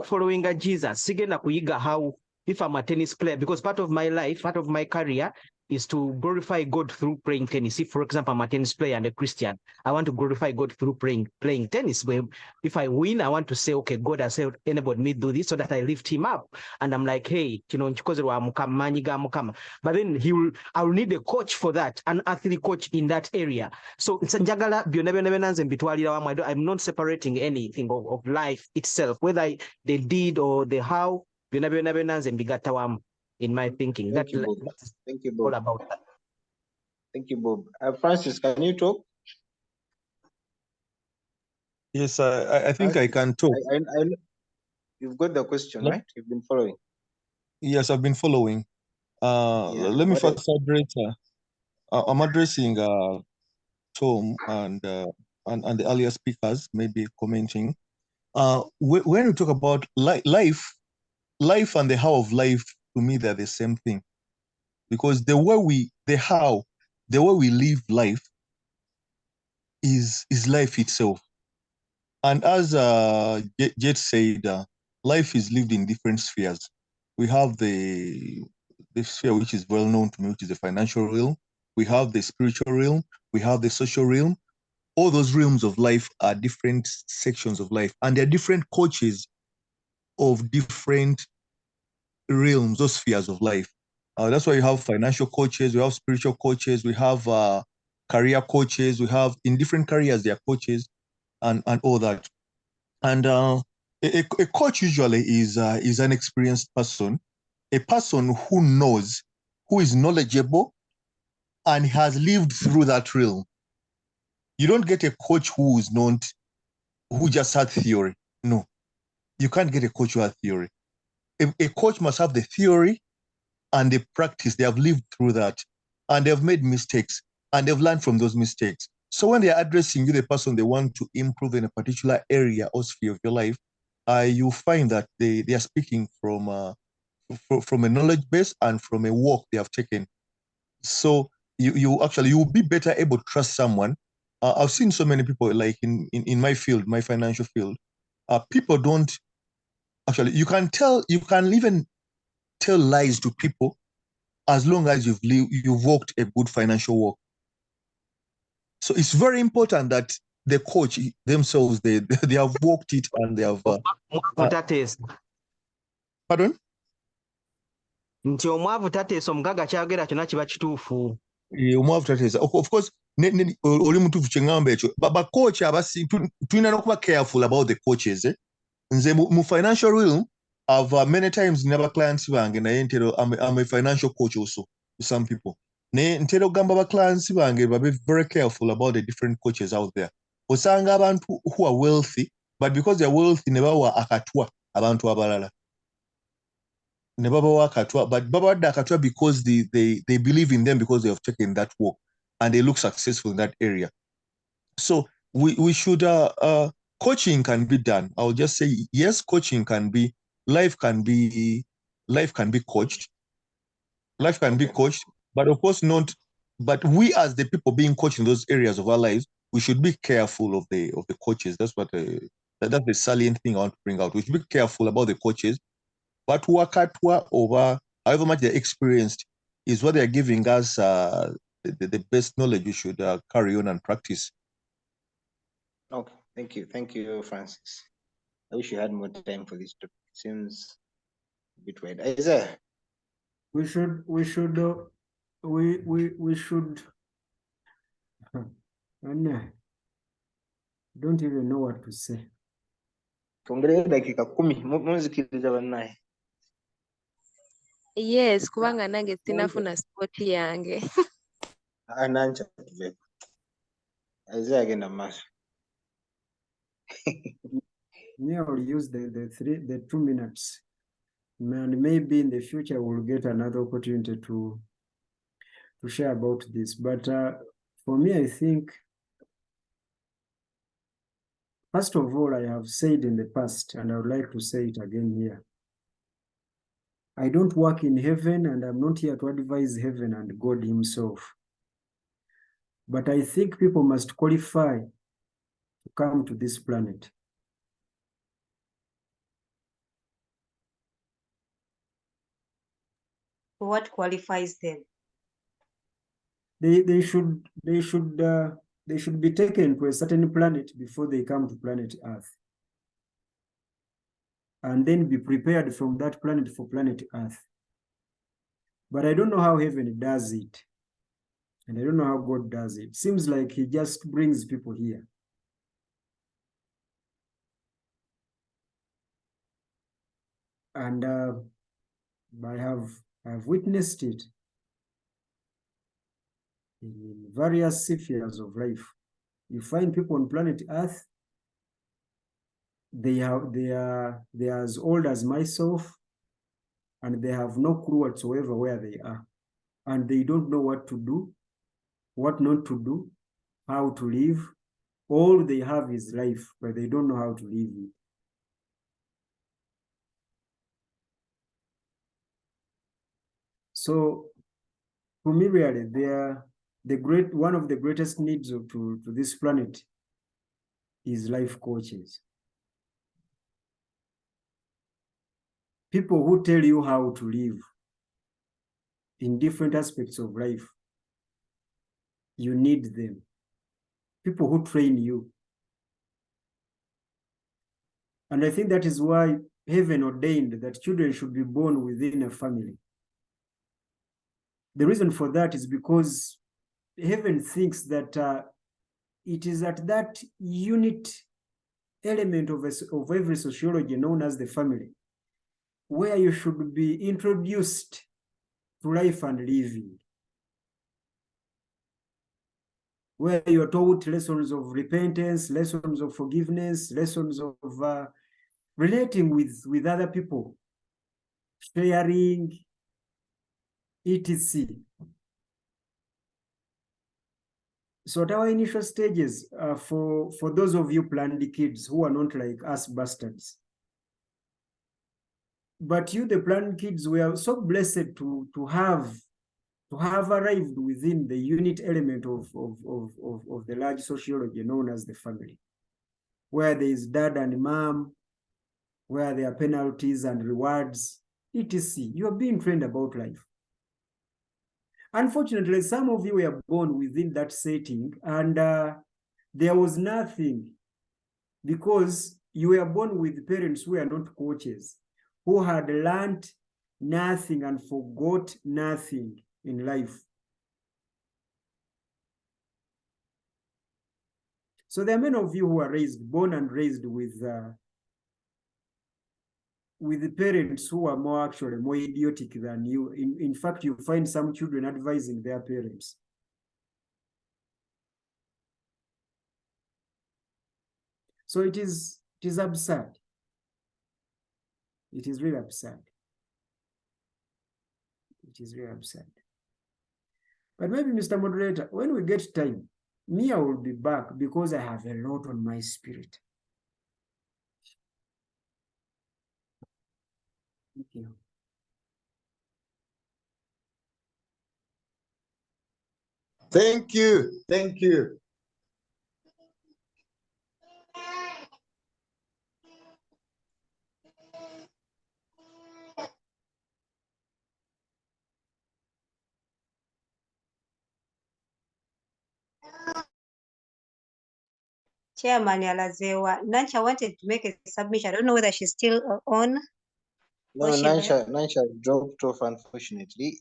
following Jesus, sigenda kuyiga how if I'm a tennis player, because part of my life, part of my career is to glorify God through playing tennis. If, for example, I'm a tennis player and a Christian, I want to glorify God through playing tennis. Where if I win, I want to say, okay, God has enabled me to do this so that I lift him up. And I'm like, hey, but then I will need a coach for that, an athlete coach in that area. So I'm not separating anything of life itself, whether the deed or the how, in my thinking. Thank you, Bob. That's Thank you, Bob. all about that. Thank you, Bob. Francis, can you talk? Yes, I think I can talk. I you've got the question, right? You've been following. Yes, I've been following. Let me first address. I'm addressing Tom and the earlier speakers, maybe commenting. When we talk about life and the how of life, to me they're the same thing, because the way we live life is life itself. And as Jet said, life is lived in different spheres. We have the sphere which is well known to me, which is the financial realm. We have the spiritual realm. We have the social realm. All those realms of life are different sections of life, and they're different coaches of different realms, those spheres of life. That's why you have financial coaches, we have spiritual coaches, we have career coaches, we have in different careers, they are coaches and all that. And a coach usually is an experienced person, a person who knows, who is knowledgeable and has lived through that realm. You don't get a coach who just had theory. No, you can't get a coach who has theory. A coach must have the theory and the practice. They have lived through that, and they've made mistakes, and they've learned from those mistakes. So when they're addressing you, the person they want to improve in a particular area or sphere of your life, you find that they are speaking from a knowledge base and from a walk they have taken. So you will be better able to trust someone. I've seen so many people, like in my field, my financial field, people don't actually. You can even tell lies to people as long as you've walked a good financial walk. So it's very important that the coach themselves they have walked it and they have. Pardon? Nti omwavu tateesa omugaga kyayogera kyonna kiba kituufu. Omwavu tateesa. Of course, oli mutuufu kye ŋŋamba ekyo. Bacoach tulina n'okuba careful about the coaches. Nze mu financial realm, I've many times never clients bange naye ntero I'm a financial coach also to some people. Ntera okugamba baklansi bange babe very careful about the different coaches out there. Osanga abantu who are wealthy, but because they're wealthy ne bawa akatwa abantu abalala. Ne babawa akatwa, but babawadde akatwa because they believe in them because they have taken that walk and they look successful in that area. So we should coaching can be done. I'll just say yes, coaching can be, life can be coached. Life can be coached, but of course not. But we as the people being coached in those areas of our lives, we should be careful of the coaches. That's what that's the salient thing I want to bring out. We should be careful about the coaches. But wakatwa over however much they're experienced is what they're giving us the best knowledge we should carry on and practice. Okay, thank you, Francis. I wish you had more time for this topic. It seems a bit wide. Isaiah. We should Anna, don't even know what to say. Yes, kubanga nange sinafuna sport yange. Isaiah agenda maaso. Yeah, I'll use the 2 minutes. And maybe in the future we'll get another opportunity to share about this. But for me, I think, first of all, I have said in the past, and I would like to say it again here. I don't work in heaven, and I'm not here to advise heaven and God himself. But I think people must qualify to come to this planet. What qualifies them? They should be taken to a certain planet before they come to planet Earth, and then be prepared from that planet for planet Earth. But I don't know how heaven does it, and I don't know how God does it. Seems like he just brings people here. And I have witnessed it in various spheres of life. You find people on planet Earth, they are as old as myself, and they have no clue whatsoever where they are. And they don't know what to do, what not to do, how to live. All they have is life, but they don't know how to live it. So for me, really, one of the greatest needs to this planet is life coaches. People who tell you how to live in different aspects of life. You need them. People who train you. And I think that is why heaven ordained that children should be born within a family. The reason for that is because heaven thinks that it is at that unit element of every sociology known as the family where you should be introduced to life and living, where you are taught lessons of repentance, lessons of forgiveness, lessons of relating with other people, sharing, etc. So at our initial stages, for those of you planned kids who are not like us bastards, but you, the planned kids, we are so blessed to have arrived within the unit element of the large sociology known as the family, where there is dad and mom, where there are penalties and rewards, etc. You are being trained about life. Unfortunately, some of you were born within that setting, and there was nothing, because you were born with parents who are not coaches, who had learned nothing and forgot nothing in life. So there are many of you who are born and raised with with the parents who are more actually more idiotic than you. In fact, you find some children advising their parents. So it is absurd. It is really absurd. It is really absurd. But maybe, Mr. Moderator, when we get time, me, I will be back because I have a lot on my spirit. Thank you. Thank you. Thank you. Chairman Alazewa, Nansha wanted to make a submission. I don't know whether she's still on. No, Nansha dropped off, unfortunately.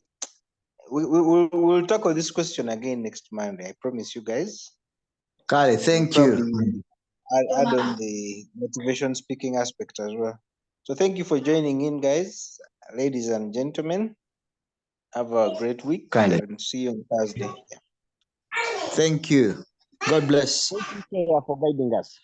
We'll tackle this question again next Monday. I promise you guys. Kale, thank you. Add on the motivation speaking aspect as well. So thank you for joining in, guys. Ladies and gentlemen, have a great week and see you on Thursday. Thank you. God bless. Thank you, Chair, for guiding us.